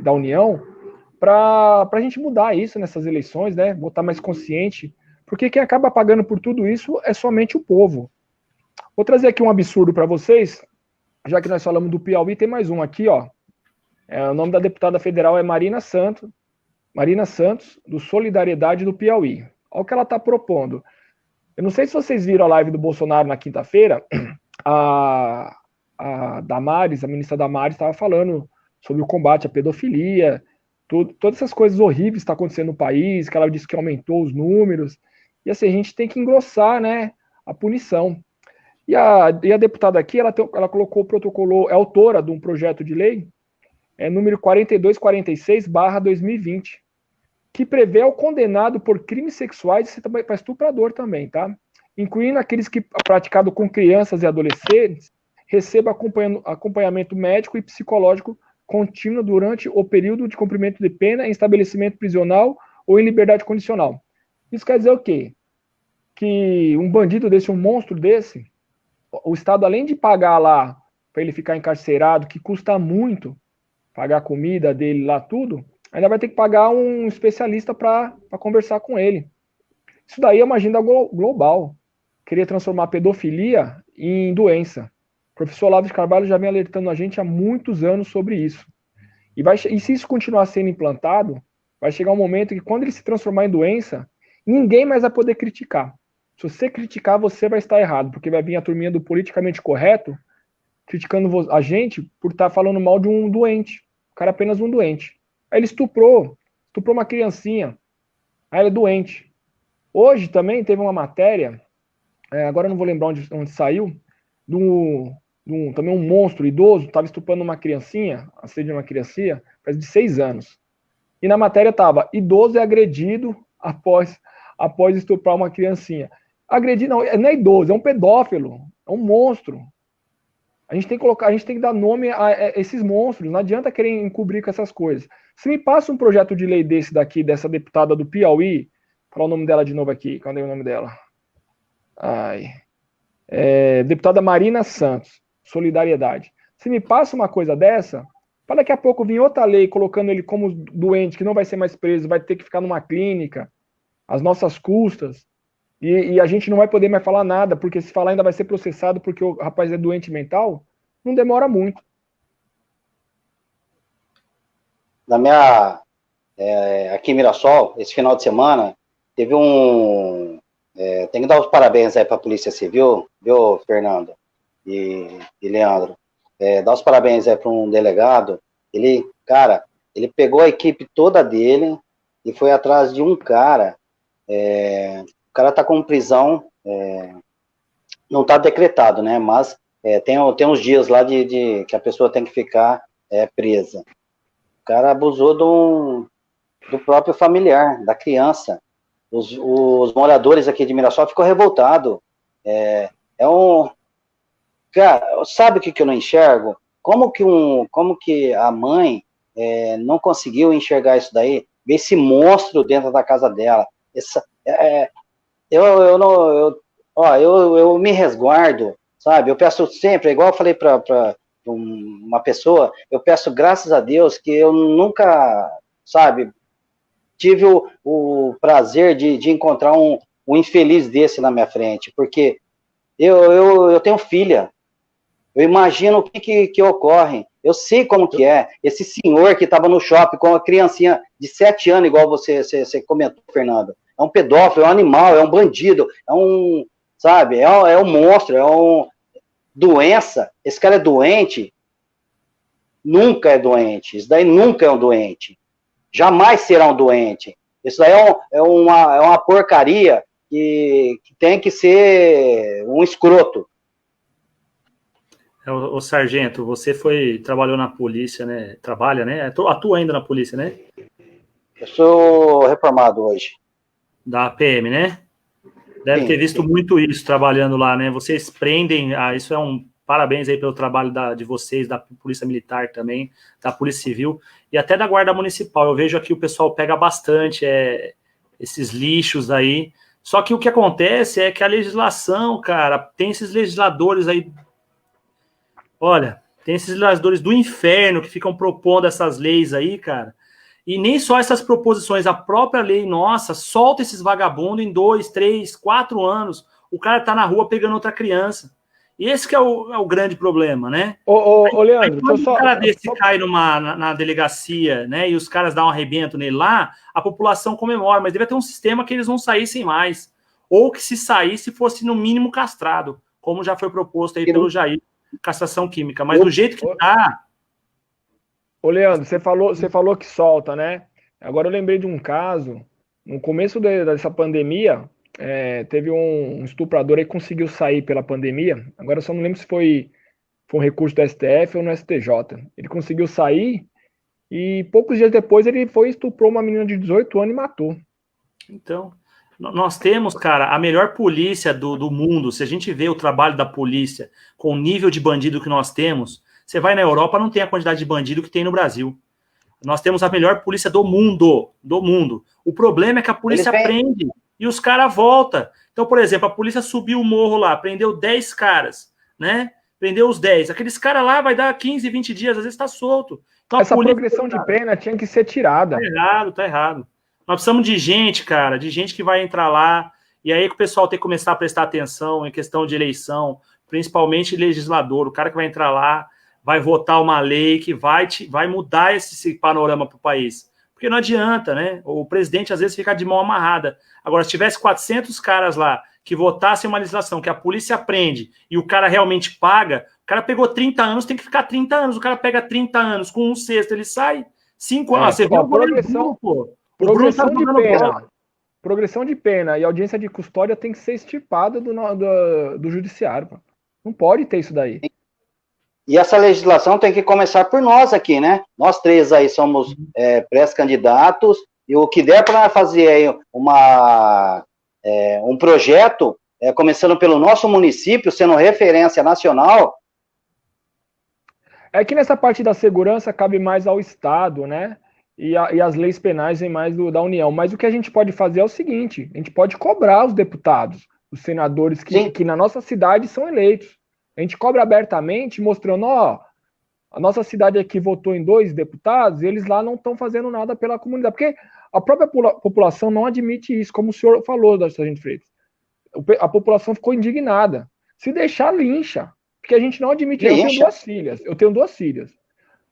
da União, para a gente mudar isso nessas eleições, né? Votar mais consciente, porque quem acaba pagando por tudo isso é somente o povo. Vou trazer aqui um absurdo para vocês, já que nós falamos do Piauí, tem mais um aqui, ó. O nome da deputada federal é Marina Santos, do Solidariedade do Piauí. Olha o que ela está propondo. Eu não sei se vocês viram a live do Bolsonaro na quinta-feira, a Damares, a ministra Damares, estava falando sobre o combate à pedofilia, todas essas coisas horríveis que estão acontecendo no país, que ela disse que aumentou os números, e assim, a gente tem que engrossar, né, a punição. E a deputada aqui, ela colocou o protocolo, é autora de um projeto de lei, número 4246/2020, que prevê o condenado por crimes sexuais e para estuprador também, tá? Incluindo aqueles que praticado com crianças e adolescentes, receba acompanhamento médico e psicológico contínuo durante o período de cumprimento de pena em estabelecimento prisional ou em liberdade condicional. Isso quer dizer o quê? Que um bandido desse, um monstro desse, o Estado, além de pagar lá para ele ficar encarcerado, que custa muito, pagar a comida dele lá, tudo, ainda vai ter que pagar um especialista para conversar com ele. Isso daí é uma agenda global. Querer transformar a pedofilia em doença. O professor Olavo de Carvalho já vem alertando a gente há muitos anos sobre isso. E se isso continuar sendo implantado, vai chegar um momento que, quando ele se transformar em doença, ninguém mais vai poder criticar. Se você criticar, você vai estar errado, porque vai vir a turminha do politicamente correto criticando a gente por estar falando mal de um doente. O cara é apenas um doente. Aí ele estuprou uma criancinha. Aí ele é doente. Hoje também teve uma matéria, agora eu não vou lembrar onde saiu, também um monstro idoso, estava estuprando uma criancinha, assediando uma criancinha, faz de 6 anos. E na matéria estava: idoso é agredido após estuprar uma criancinha. Agredir não é idoso, é um pedófilo, é um monstro. A gente tem que dar nome a esses monstros. Não adianta querer encobrir com essas coisas. Se me passa um projeto de lei dessa deputada do Piauí, falar o nome dela de novo aqui, cadê o nome dela? Deputada Marina Santos, Solidariedade. Se me passa uma coisa dessa, para daqui a pouco vir outra lei colocando ele como doente, que não vai ser mais preso, vai ter que ficar numa clínica, às nossas custas, e a gente não vai poder mais falar nada, porque se falar ainda vai ser processado porque o rapaz é doente mental, não demora muito. Aqui em Mirassol, esse final de semana, teve tem que dar os parabéns aí para a Polícia Civil, viu, Fernando e Leandro? Dar os parabéns aí para um delegado. Ele pegou a equipe toda dele e foi atrás de um cara. O cara está com prisão, não está decretado, né? Mas tem uns dias lá que a pessoa tem que ficar presa. O cara abusou do próprio familiar, da criança. Os moradores aqui de Mirassol ficam revoltados. Cara, sabe o que eu não enxergo? Como que a mãe não conseguiu enxergar isso daí? Ver esse monstro dentro da casa dela. Eu me resguardo, sabe? Eu peço sempre, igual eu falei para uma pessoa, eu peço graças a Deus que eu nunca, sabe, tive o prazer de encontrar um infeliz desse na minha frente, porque eu tenho filha, eu imagino o que ocorre, eu sei como que é, esse senhor que estava no shopping com uma criancinha de 7 anos, igual você comentou, Fernando, é um pedófilo, é um animal, é um bandido, sabe, é um monstro, doença, esse cara é doente, nunca é doente, isso daí nunca é um doente, jamais será um doente, isso daí é uma porcaria que tem que ser um escroto. O sargento, você trabalhou na polícia, né? Trabalha, né? Atua ainda na polícia, né? Eu sou reformado hoje. Da PM, né? Deve ter visto muito isso trabalhando lá, né? Vocês prendem, isso é parabéns aí pelo trabalho de vocês, da Polícia Militar também, da Polícia Civil e até da Guarda Municipal. Eu vejo aqui o pessoal pega bastante esses lixos aí. Só que o que acontece é que a legislação, cara, tem esses legisladores aí. Olha, tem esses legisladores do inferno que ficam propondo essas leis aí, cara. E nem só essas proposições, a própria lei nossa solta esses vagabundos em 2, 3, 4 anos. O cara tá na rua pegando outra criança. E esse que é o grande problema, né? Ô Leandro, quando um cara desse cai na delegacia, né, e os caras dão um arrebento nele lá, a população comemora, mas deve ter um sistema que eles não saíssem mais. Ou que se saísse fosse no mínimo castrado, como já foi proposto aí pelo Jair, castração química. Mas do jeito que tá... Ô, Leandro, você falou que solta, né? Agora eu lembrei de um caso, no começo dessa pandemia, teve um estuprador aí que conseguiu sair pela pandemia, agora eu só não lembro se foi um recurso do STF ou no STJ. Ele conseguiu sair e poucos dias depois ele estuprou uma menina de 18 anos e matou. Então, nós temos, cara, a melhor polícia do mundo. Se a gente vê o trabalho da polícia com o nível de bandido que nós temos, você vai na Europa, não tem a quantidade de bandido que tem no Brasil. Nós temos a melhor polícia do mundo. O problema é que a polícia prende e os caras voltam. Então, por exemplo, a polícia subiu o morro lá, prendeu 10 caras, né? Prendeu os 10. Aqueles caras lá vai dar 15, 20 dias, às vezes está solto. Então, essa progressão de pena tinha que ser tirada. Tá errado. Nós precisamos de gente, cara, de gente que vai entrar lá, E aí que o pessoal tem que começar a prestar atenção em questão de eleição, principalmente legislador, o cara que vai entrar lá, vai votar uma lei que vai mudar esse panorama para o país. Porque não adianta, né? O presidente, às vezes, fica de mão amarrada. Agora, se tivesse 400 caras lá que votassem uma legislação que a polícia prende e o cara realmente paga, o cara pegou 30 anos, tem que ficar 30 anos. O cara pega 30 anos, com 1/6, ele sai 5 anos. Você viu o progressão, pô. Progressão de pena. Progressão de pena e audiência de custódia tem que ser extirpada do judiciário. Pô. Não pode ter isso daí. E essa legislação tem que começar por nós aqui, né? Nós três aí somos pré-candidatos, e o que der para fazer aí um projeto, começando pelo nosso município, sendo referência nacional. É que nessa parte da segurança cabe mais ao Estado, né? E as leis penais vêm mais da União. Mas o que a gente pode fazer é o seguinte: a gente pode cobrar os deputados, os senadores que na nossa cidade são eleitos. A gente cobra abertamente, mostrando, ó, a nossa cidade aqui votou em 2 deputados, e eles lá não estão fazendo nada pela comunidade. Porque a própria população não admite isso, como o senhor falou, Sargento Freitas. A população ficou indignada. Se deixar, lincha. Porque a gente não admite. Eu tenho 2 filhas.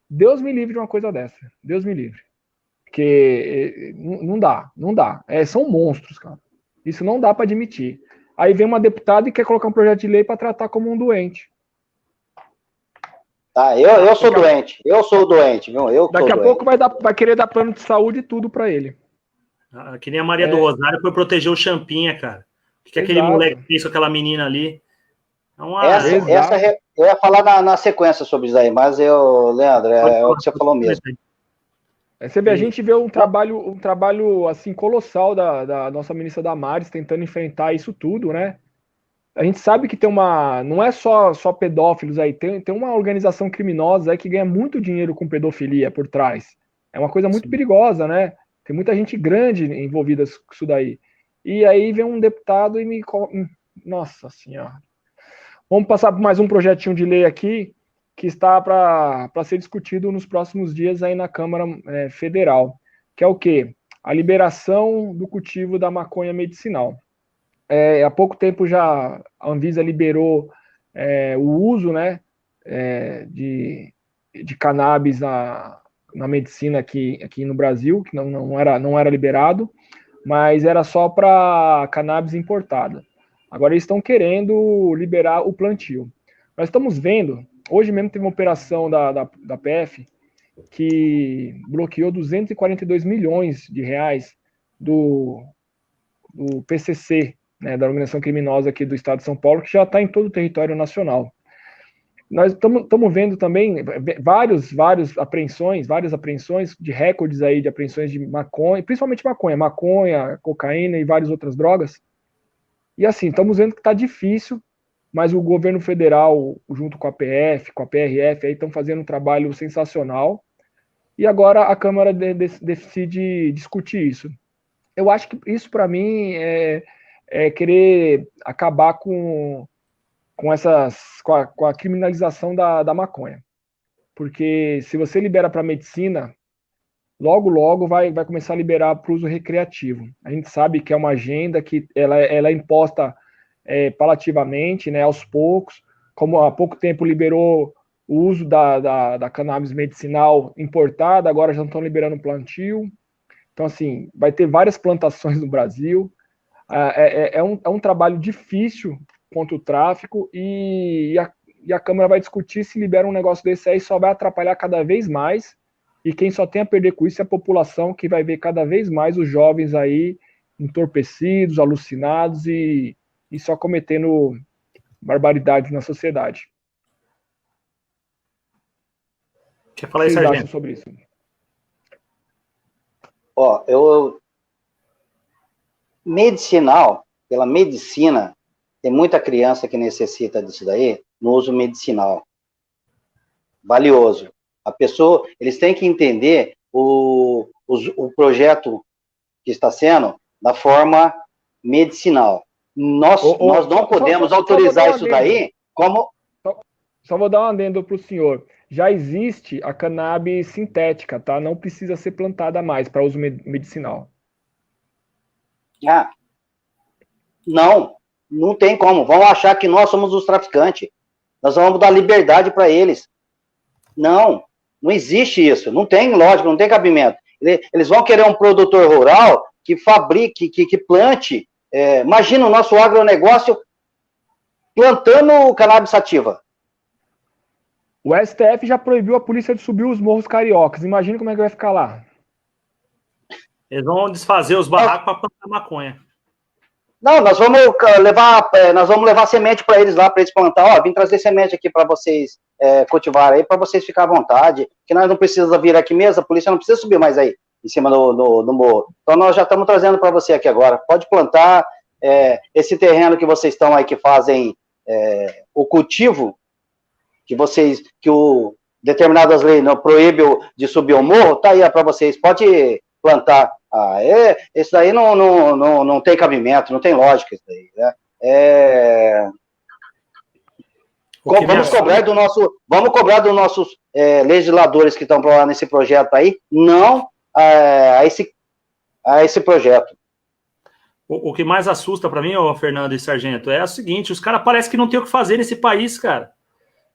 Deus me livre de uma coisa dessa. Deus me livre. Porque não dá. São monstros, cara. Isso não dá para admitir. Aí vem uma deputada e quer colocar um projeto de lei para tratar como um doente. Tá, eu sou doente. Eu sou doente, viu? Daqui a pouco vai querer dar plano de saúde e tudo para ele. Que nem a Maria do Rosário foi proteger o Champinha, cara. O que aquele moleque fez com aquela menina ali? Essa eu ia falar na sequência sobre isso aí, mas Leandro, é o que você falou mesmo. Você vê, a gente vê um trabalho assim colossal da nossa ministra Damares tentando enfrentar isso tudo, né? A gente sabe que não é só pedófilos aí, tem uma organização criminosa aí que ganha muito dinheiro com pedofilia por trás. É uma coisa muito perigosa, né? Tem muita gente grande envolvida com isso daí. E aí vem um deputado e Nossa Senhora. Vamos passar por mais um projetinho de lei aqui, que está para ser discutido nos próximos dias aí na Câmara Federal, que é o quê? A liberação do cultivo da maconha medicinal. Há pouco tempo já a Anvisa liberou o uso, né, de cannabis na medicina aqui no Brasil, que não era liberado, mas era só para cannabis importada. Agora eles estão querendo liberar o plantio. Nós estamos vendo, hoje mesmo teve uma operação da PF que bloqueou 242 milhões de reais do PCC, né, da organização criminosa aqui do estado de São Paulo, que já está em todo o território nacional. Nós estamos vendo também várias apreensões de recordes aí de apreensões de maconha, principalmente maconha, cocaína e várias outras drogas. E assim, estamos vendo que está difícil, mas o governo federal, junto com a PF, com a PRF, aí estão fazendo um trabalho sensacional. E agora a Câmara decide discutir isso. Eu acho que isso, para mim, é querer acabar com a criminalização da maconha. Porque se você libera para a medicina, logo vai começar a liberar para o uso recreativo. A gente sabe que é uma agenda que ela é imposta palativamente, né, aos poucos, como há pouco tempo liberou o uso da cannabis medicinal importada, agora já estão liberando plantio. Então, assim, vai ter várias plantações no Brasil. É um trabalho difícil contra o tráfico e a Câmara vai discutir se libera um negócio desse aí, só vai atrapalhar cada vez mais. E quem só tem a perder com isso é a população, que vai ver cada vez mais os jovens aí entorpecidos, alucinados e só cometendo barbaridades na sociedade. Quer falar aí, Sargento? O que vocês acham sobre isso? Medicinal, pela medicina, tem muita criança que necessita disso daí no uso medicinal. Valioso. Eles têm que entender o projeto que está sendo da forma medicinal. Nós não podemos autorizar isso daí como... Só vou dar um adendo para o senhor. Já existe a cannabis sintética, tá? Não precisa ser plantada mais para uso medicinal. Não tem como. Vão achar que nós somos os traficantes. Nós vamos dar liberdade para eles. Não existe isso. Não tem lógica, não tem cabimento. Eles vão querer um produtor rural que fabrique, que plante. Imagina o nosso agronegócio plantando cannabis sativa. O STF já proibiu a polícia de subir os morros cariocas. Imagina como é que vai ficar lá. Eles vão desfazer os barracos para plantar maconha. Não, nós vamos levar semente para eles lá, para eles plantar. Vim trazer semente aqui para vocês cultivarem aí, para vocês ficarem à vontade. Que nós não precisamos vir aqui mesmo, a polícia não precisa subir mais aí, em cima do morro. Então nós já estamos trazendo para você aqui agora. Pode plantar esse terreno que vocês estão aí, que fazem o cultivo, que o determinadas leis não proíbem de subir o morro, tá aí para vocês. Pode plantar. Isso daí não tem cabimento, não tem lógica isso daí, né? Vamos cobrar dos nossos legisladores que estão lá nesse projeto aí, não a esse projeto. O que mais assusta para mim, Fernando e Sargento, é o seguinte: os caras parecem que não tem o que fazer nesse país, cara.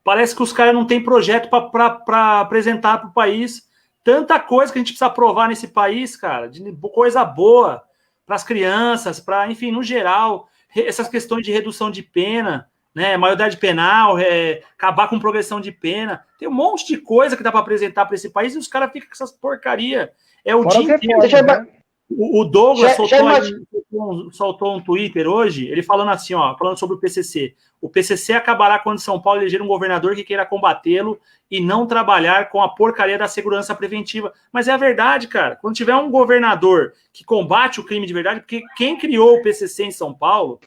Parece que os caras não têm projeto para apresentar para o país. Tanta coisa que a gente precisa aprovar nesse país, cara, de coisa boa para as crianças, enfim, no geral, essas questões de redução de pena, né, maioridade penal, acabar com progressão de pena. Tem um monte de coisa que dá para apresentar para esse país e os caras ficam com essas porcaria. O dia inteiro, né? O Douglas soltou um Twitter hoje, ele falando assim, falando sobre o PCC. O PCC acabará quando São Paulo eleger um governador que queira combatê-lo e não trabalhar com a porcaria da segurança preventiva. Mas é a verdade, cara. Quando tiver um governador que combate o crime de verdade, porque quem criou o PCC em São Paulo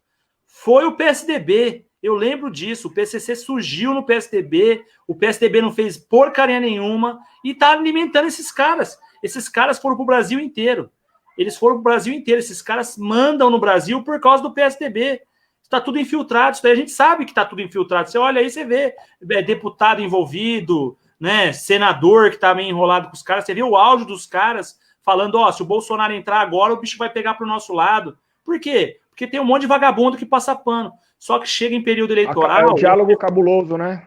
foi o PSDB. Eu lembro disso. O PCC surgiu no PSDB, o PSDB não fez porcaria nenhuma e tá alimentando esses caras. Esses caras foram pro Brasil inteiro. Eles foram pro Brasil inteiro. Esses caras mandam no Brasil por causa do PSDB. Está tudo infiltrado. Isso daí a gente sabe que está tudo infiltrado. Você olha aí, você vê deputado envolvido, né, senador que está meio enrolado com os caras. Você vê o áudio dos caras falando, se o Bolsonaro entrar agora, o bicho vai pegar para o nosso lado. Por quê? Porque tem um monte de vagabundo que passa pano. Só que chega em período eleitoral... É um diálogo cabuloso, né?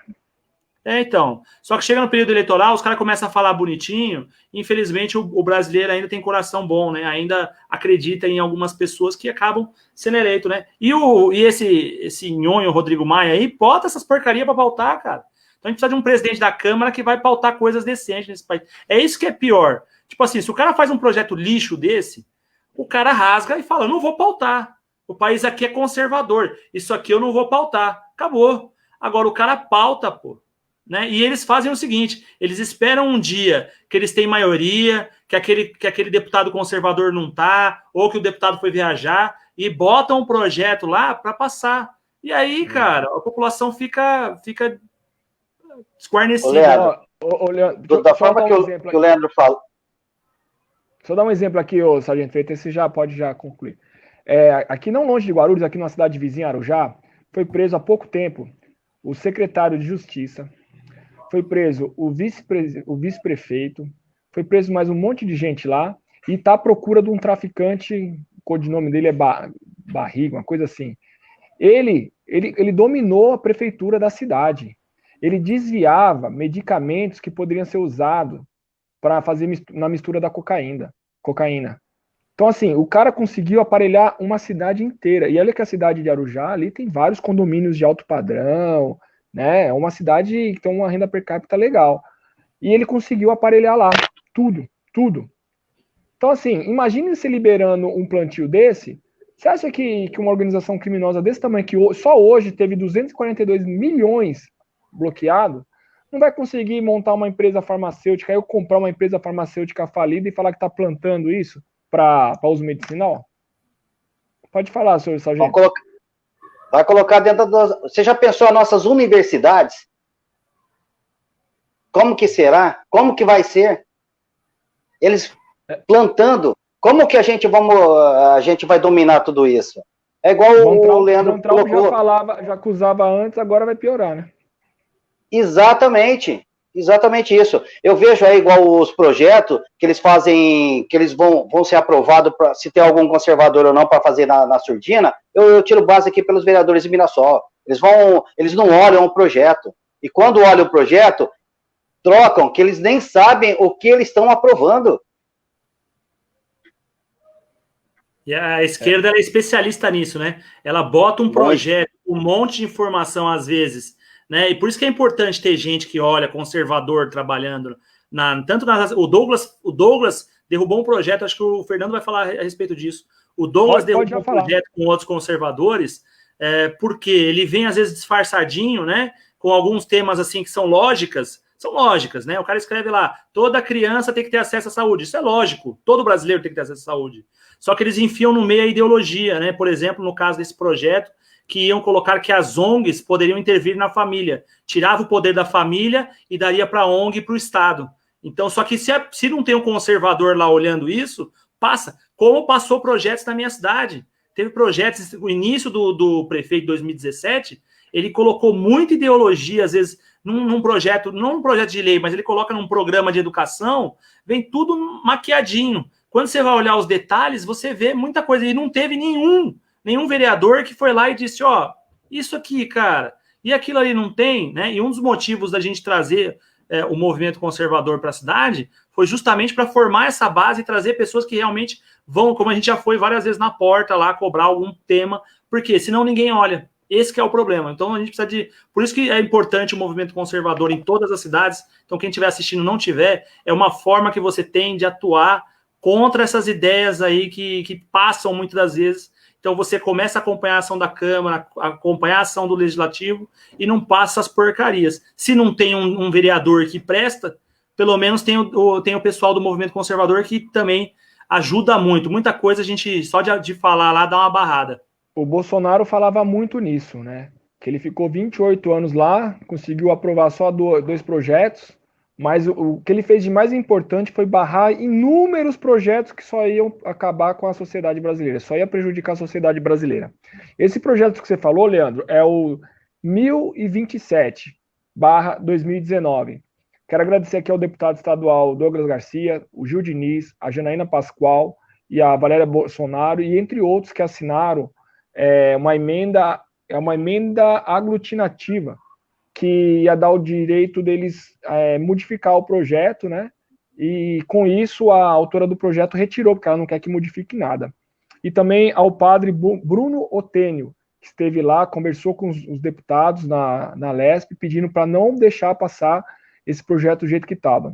Então. Só que chega no período eleitoral, os caras começam a falar bonitinho. Infelizmente, o brasileiro ainda tem coração bom, né? Ainda acredita em algumas pessoas que acabam sendo eleitos, né? E esse nhonho Rodrigo Maia aí, bota essas porcarias para pautar, cara. Então a gente precisa de um presidente da Câmara que vai pautar coisas decentes nesse país. É isso que é pior. Tipo assim, se o cara faz um projeto lixo desse, o cara rasga e fala, eu não vou pautar. O país aqui é conservador. Isso aqui eu não vou pautar. Acabou. Agora o cara pauta, pô. Né? E eles fazem o seguinte, eles esperam um dia que eles têm maioria, que aquele deputado conservador não tá, ou que o deputado foi viajar, e botam um projeto lá para passar. E aí, cara, a população fica esguarnecida. Da forma que o Leandro fala. Deixa eu dar um exemplo aqui, Sargento Freitas, você já pode concluir. Aqui não longe de Guarulhos, aqui numa cidade vizinha, Arujá, foi preso há pouco tempo o secretário de Justiça, foi preso o vice-prefeito, foi preso mais um monte de gente lá, e está à procura de um traficante, o codinome dele é Barriga, uma coisa assim. Ele dominou a prefeitura da cidade. Ele desviava medicamentos que poderiam ser usados para fazer na mistura da cocaína. Então, assim, o cara conseguiu aparelhar uma cidade inteira. E olha que a cidade de Arujá ali tem vários condomínios de alto padrão, né? É uma cidade que tem uma renda per capita legal. E ele conseguiu aparelhar lá tudo. Então, assim, imagine se liberando um plantio desse. Você acha que uma organização criminosa desse tamanho, que só hoje teve 242 milhões bloqueado, não vai conseguir montar uma empresa farmacêutica, eu comprar uma empresa farmacêutica falida e falar que está plantando isso para uso medicinal? Pode falar, senhor Sargento. Vai colocar dentro das... Você já pensou as nossas universidades? Como que será? Como que vai ser? Eles plantando. Como que a gente vai dominar tudo isso? É igual o Leandro colocou. Já acusava antes, agora vai piorar, né? Exatamente. Exatamente isso. Eu vejo aí igual os projetos que eles fazem, que eles vão ser aprovados para se tem algum conservador ou não para fazer na surdina. Eu tiro base aqui pelos vereadores de Mirassol. Eles não olham o projeto. E quando olham o projeto, trocam, que eles nem sabem o que eles estão aprovando. E a esquerda ela é especialista nisso, né? Ela bota um projeto, um monte de informação às vezes, né? E por isso que é importante ter gente que olha, conservador, trabalhando o Douglas derrubou um projeto, acho que o Fernando vai falar a respeito disso. O Douglas derrubou um projeto com outros conservadores, porque ele vem às vezes disfarçadinho, né? Com alguns temas assim que são lógicas, né? O cara escreve lá, toda criança tem que ter acesso à saúde. Isso é lógico, todo brasileiro tem que ter acesso à saúde. Só que eles enfiam no meio a ideologia, né? Por exemplo, no caso desse projeto, que iam colocar que as ONGs poderiam intervir na família. Tirava o poder da família e daria para a ONG e para o Estado. Então, só que se não tem um conservador lá olhando isso, passa. Como passou projetos na minha cidade. Teve projetos, o início do prefeito de 2017, ele colocou muita ideologia, às vezes, num projeto, não um projeto de lei, mas ele coloca num programa de educação, vem tudo maquiadinho. Quando você vai olhar os detalhes, você vê muita coisa. E não teve nenhum vereador que foi lá e disse, ó, isso aqui, cara, e aquilo ali não tem, né? E um dos motivos da gente trazer o movimento conservador para a cidade foi justamente para formar essa base e trazer pessoas que realmente vão, como a gente já foi várias vezes na porta lá, cobrar algum tema, porque senão ninguém olha. Esse que é o problema. Então a gente precisa de... Por isso que é importante o movimento conservador em todas as cidades. Então quem estiver assistindo não tiver, é uma forma que você tem de atuar contra essas ideias aí que passam muitas das vezes. Então você começa a acompanhar a ação da Câmara, acompanhar a ação do Legislativo e não passa as porcarias. Se não tem um vereador que presta, pelo menos tem o pessoal do movimento conservador que também ajuda muito. Muita coisa a gente, só de falar lá, dá uma barrada. O Bolsonaro falava muito nisso, né? Que ele ficou 28 anos lá, conseguiu aprovar só 2 projetos, mas o que ele fez de mais importante foi barrar inúmeros projetos que só iam acabar com a sociedade brasileira, só ia prejudicar a sociedade brasileira. Esse projeto que você falou, Leandro, é o 1027/2019. Quero agradecer aqui ao deputado estadual Douglas Garcia, o Gil Diniz, a Janaína Pascoal e a Valéria Bolsonaro, e entre outros que assinaram uma emenda aglutinativa, que ia dar o direito deles modificar o projeto, né? E com isso a autora do projeto retirou, porque ela não quer que modifique nada. E também ao padre Bruno Otênio, que esteve lá, conversou com os deputados na LESP, pedindo para não deixar passar esse projeto do jeito que estava.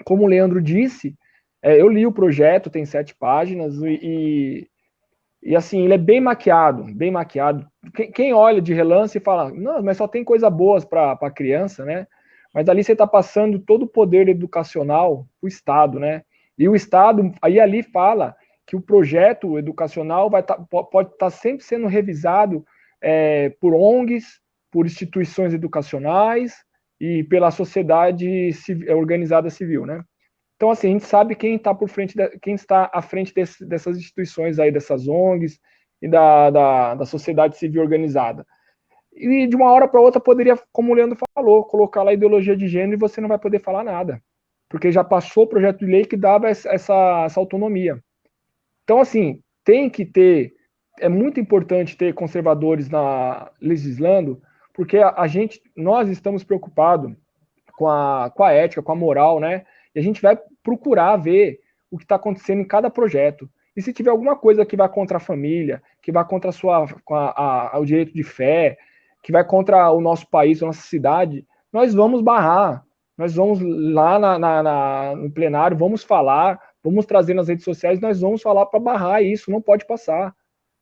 Como o Leandro disse, eu li o projeto, tem 7 páginas, e assim, ele é bem maquiado, bem maquiado. Quem olha de relance fala, não, mas só tem coisa boas para a criança, né? Mas ali você está passando todo o poder educacional para o Estado, né? E o Estado, aí ali fala que o projeto educacional pode estar sempre sendo revisado por ONGs, por instituições educacionais e pela sociedade organizada civil, né? Então, assim, a gente sabe quem está à frente dessas instituições aí, dessas ONGs e da sociedade civil organizada. E de uma hora para outra poderia, como o Leandro falou, colocar lá ideologia de gênero e você não vai poder falar nada, porque já passou o projeto de lei que dava essa autonomia. Então, assim, é muito importante ter conservadores legislando, porque nós estamos preocupados com a ética, com a moral, né? E a gente vai procurar ver o que está acontecendo em cada projeto. E se tiver alguma coisa que vai contra a família, que vai contra o direito de fé, que vai contra o nosso país, a nossa cidade, nós vamos barrar. Nós vamos lá no plenário, vamos falar, vamos trazer nas redes sociais, nós vamos falar para barrar isso, não pode passar.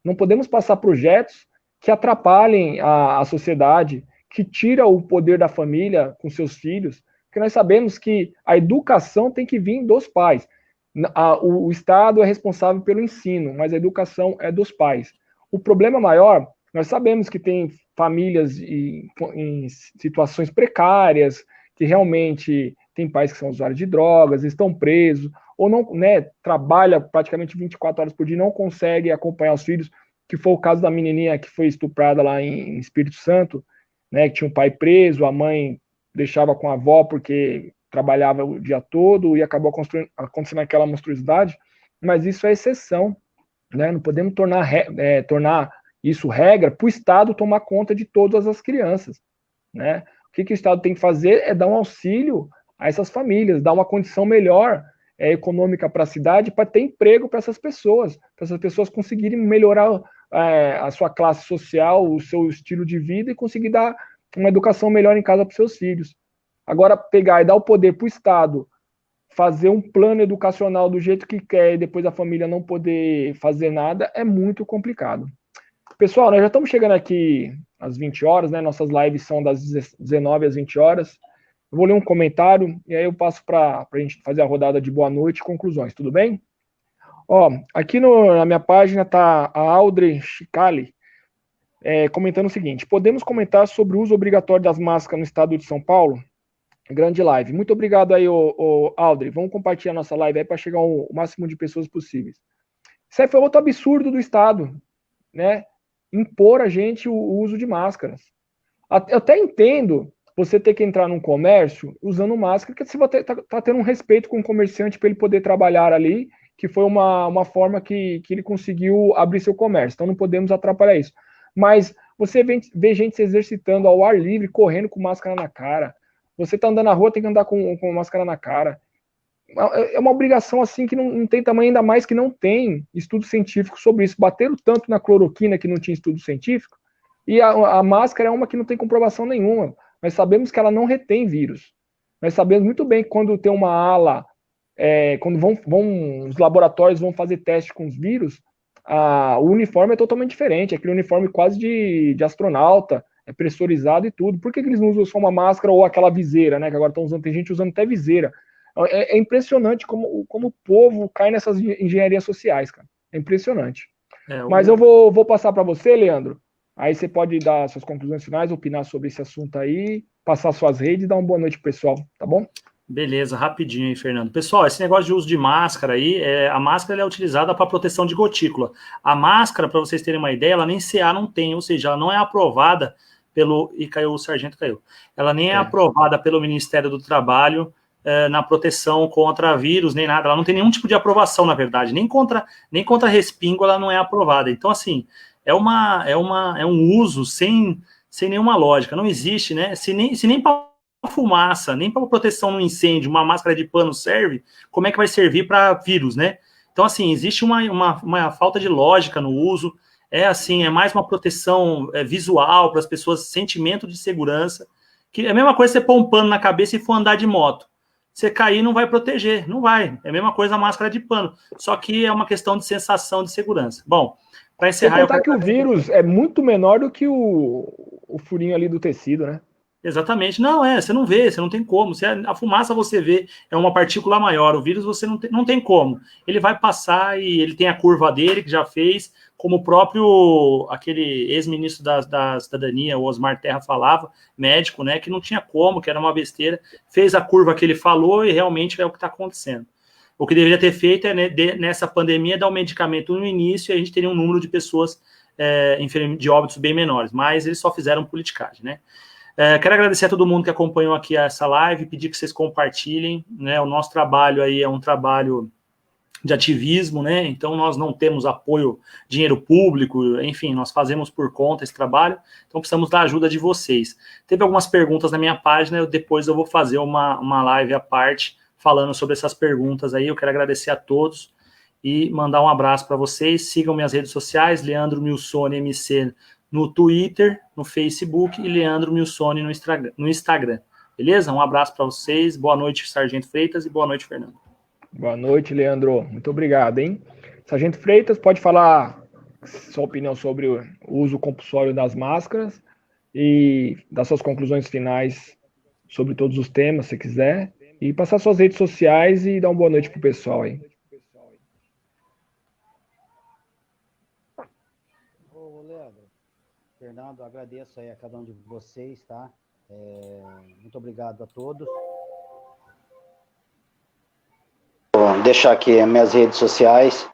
Não podemos passar projetos que atrapalhem a sociedade, que tira o poder da família com seus filhos, porque nós sabemos que a educação tem que vir dos pais. O Estado é responsável pelo ensino, mas a educação é dos pais. O problema maior, nós sabemos que tem famílias em situações precárias, que realmente tem pais que são usuários de drogas, estão presos, ou não, né, trabalha praticamente 24 horas por dia, não consegue acompanhar os filhos, que foi o caso da menininha que foi estuprada lá em Espírito Santo, né, que tinha um pai preso, a mãe deixava com a avó porque trabalhava o dia todo e acabou acontecendo aquela monstruosidade, mas isso é exceção, né? Não podemos tornar isso regra para o Estado tomar conta de todas as crianças, né? O que o Estado tem que fazer é dar um auxílio a essas famílias, dar uma condição melhor econômica para a cidade, para ter emprego para essas pessoas conseguirem melhorar a sua classe social, o seu estilo de vida e conseguir dar uma educação melhor em casa para os seus filhos. Agora, pegar e dar o poder para o Estado fazer um plano educacional do jeito que quer e depois a família não poder fazer nada é muito complicado. Pessoal, nós já estamos chegando aqui às 20 horas, né? Nossas lives são das 19 às 20 horas. Eu vou ler um comentário e aí eu passo para a gente fazer a rodada de boa noite e conclusões, tudo bem? Ó, aqui na minha página está a Audrey Chicali comentando o seguinte: podemos comentar sobre o uso obrigatório das máscaras no estado de São Paulo? Grande live. Muito obrigado aí, Audrey. Vamos compartilhar nossa live aí para chegar ao máximo de pessoas possíveis. Isso aí foi outro absurdo do Estado, né? Impor a gente o uso de máscaras. Eu até entendo você ter que entrar num comércio usando máscara, porque você vai tá tendo um respeito com o comerciante para ele poder trabalhar ali, que foi uma forma que ele conseguiu abrir seu comércio. Então não podemos atrapalhar isso. Mas você vê gente se exercitando ao ar livre, correndo com máscara na cara. Você tá andando na rua, tem que andar com máscara na cara. É uma obrigação assim que não tem tamanho, ainda mais que não tem estudo científico sobre isso. Bateram tanto na cloroquina que não tinha estudo científico, e a máscara é uma que não tem comprovação nenhuma. Nós sabemos que ela não retém vírus. Nós sabemos muito bem que quando tem uma ala, quando os laboratórios vão fazer teste com os vírus, o uniforme é totalmente diferente, aquele uniforme quase de astronauta, é pressurizado e tudo. Por que eles não usam só uma máscara ou aquela viseira, né? Que agora estão usando, tem gente usando até viseira. É impressionante como o povo cai nessas engenharias sociais, cara. É impressionante. Mas eu vou passar para você, Leandro. Aí você pode dar suas conclusões finais, opinar sobre esse assunto aí, passar suas redes e dar uma boa noite pro pessoal, tá bom? Beleza, rapidinho aí, Fernando. Pessoal, esse negócio de uso de máscara aí, a máscara é utilizada para proteção de gotícula. A máscara, para vocês terem uma ideia, ela nem CA não tem, ou seja, ela não é aprovada pelo... E caiu, o sargento caiu. Ela nem é aprovada pelo Ministério do Trabalho na proteção contra vírus, nem nada. Ela não tem nenhum tipo de aprovação, na verdade. Nem contra respingo ela não é aprovada. Então, assim, é um uso sem nenhuma lógica. Não existe, né? Se nem para fumaça, nem para proteção no incêndio, uma máscara de pano serve, como é que vai servir para vírus, né? Então, assim, existe uma falta de lógica no uso. É mais uma proteção visual para as pessoas, sentimento de segurança. Que é a mesma coisa você pôr um pano na cabeça e for andar de moto. Você cair não vai proteger, não vai. É a mesma coisa a máscara de pano. Só que é uma questão de sensação de segurança. Bom, para encerrar... Sem contar que o vírus é muito menor do que o furinho ali do tecido, né? Exatamente. Não, você não vê, você não tem como. A fumaça você vê, é uma partícula maior. O vírus você não tem como. Ele vai passar e ele tem a curva dele, que já fez, como o próprio, aquele ex-ministro da Cidadania, o Osmar Terra, falava, médico, né, que não tinha como, que era uma besteira. Fez a curva que ele falou e realmente é o que está acontecendo. O que deveria ter feito é, nessa pandemia, dar um medicamento no início e a gente teria um número de pessoas de óbitos bem menores. Mas eles só fizeram politicagem, né? Quero agradecer a todo mundo que acompanhou aqui essa live, pedir que vocês compartilhem, né? O nosso trabalho aí é um trabalho de ativismo, né? Então nós não temos apoio, dinheiro público, enfim, nós fazemos por conta esse trabalho, então precisamos da ajuda de vocês. Teve algumas perguntas na minha página, depois eu vou fazer uma live à parte falando sobre essas perguntas aí. Eu quero agradecer a todos e mandar um abraço para vocês. Sigam minhas redes sociais, Leandro Milsone MC no Twitter, no Facebook e Leandro Milsone no Instagram. Beleza? Um abraço para vocês. Boa noite, Sargento Freitas, e boa noite, Fernando. Boa noite, Leandro. Muito obrigado, hein? Sargento Freitas, pode falar sua opinião sobre o uso compulsório das máscaras e dar suas conclusões finais sobre todos os temas, se quiser, e passar suas redes sociais e dar uma boa noite pro pessoal aí. Ô, Leandro, Fernando, agradeço aí a cada um de vocês, tá? Muito obrigado a todos. Vou deixar aqui as minhas redes sociais,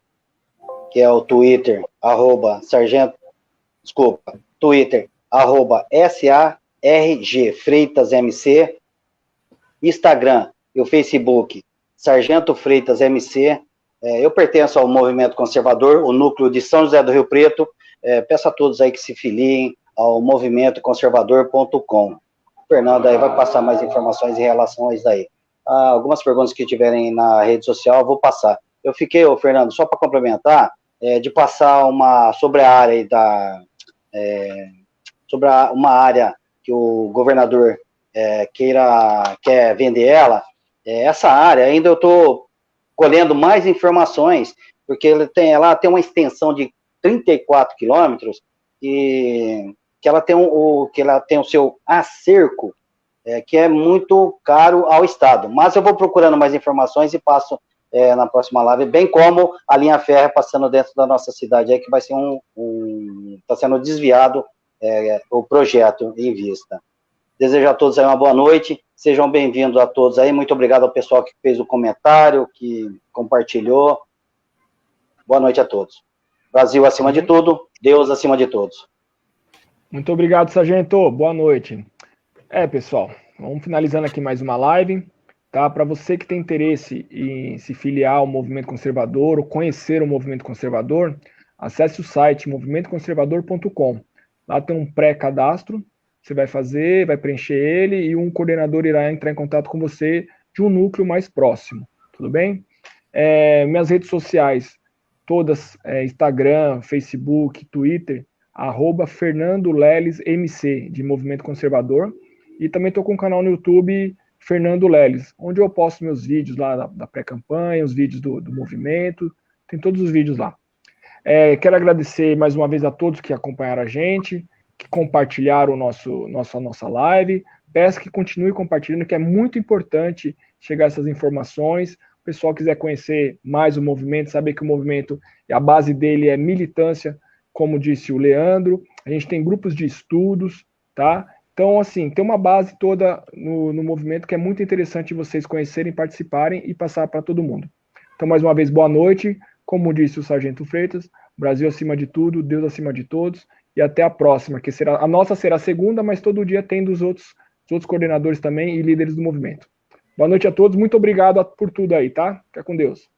que é o Twitter, Twitter, @SARGFreitasMC, Instagram e o Facebook, Sargento Freitas MC. Eu pertenço ao Movimento Conservador, o núcleo de São José do Rio Preto. Peço a todos aí que se filiem ao movimentoconservador.com. O Fernando aí vai passar mais informações em relação a isso daí. Algumas perguntas que tiverem na rede social, eu vou passar. Eu fiquei, Fernando, só para complementar, de passar sobre a área aí sobre uma área que o governador quer vender ela. Essa área ainda eu estou colhendo mais informações, porque ela tem uma extensão de 34 quilômetros e que ela tem o seu acerco, que é muito caro ao Estado. Mas eu vou procurando mais informações e passo na próxima live, bem como a linha férrea passando dentro da nossa cidade, aí, que vai ser está sendo desviado o projeto em vista. Desejo a todos aí uma boa noite, sejam bem-vindos a todos aí, muito obrigado ao pessoal que fez o comentário, que compartilhou. Boa noite a todos. Brasil acima de tudo, Deus acima de todos. Muito obrigado, Sargento. Boa noite. Pessoal, vamos finalizando aqui mais uma live, tá? Para você que tem interesse em se filiar ao Movimento Conservador ou conhecer o Movimento Conservador, acesse o site movimentoconservador.com. Lá tem um pré-cadastro, você vai preencher ele e um coordenador irá entrar em contato com você de um núcleo mais próximo, tudo bem? Minhas redes sociais, todas, Instagram, Facebook, Twitter, @FernandoLelesMC, de Movimento Conservador, e também estou com um canal no YouTube, Fernando Leles, onde eu posto meus vídeos lá da pré-campanha, os vídeos do movimento, tem todos os vídeos lá. Quero agradecer mais uma vez a todos que acompanharam a gente, que compartilharam a nossa live. Peço que continue compartilhando, que é muito importante chegar a essas informações. O pessoal quiser conhecer mais o movimento, saber que o movimento, a base dele é militância, como disse o Leandro. A gente tem grupos de estudos, tá? Então, assim, tem uma base toda no movimento que é muito interessante vocês conhecerem, participarem e passar para todo mundo. Então, mais uma vez, boa noite. Como disse o Sargento Freitas, Brasil acima de tudo, Deus acima de todos, e até a próxima, que a nossa será a segunda, mas todo dia tem dos outros coordenadores também e líderes do movimento. Boa noite a todos, muito obrigado por tudo aí, tá? Fica com Deus.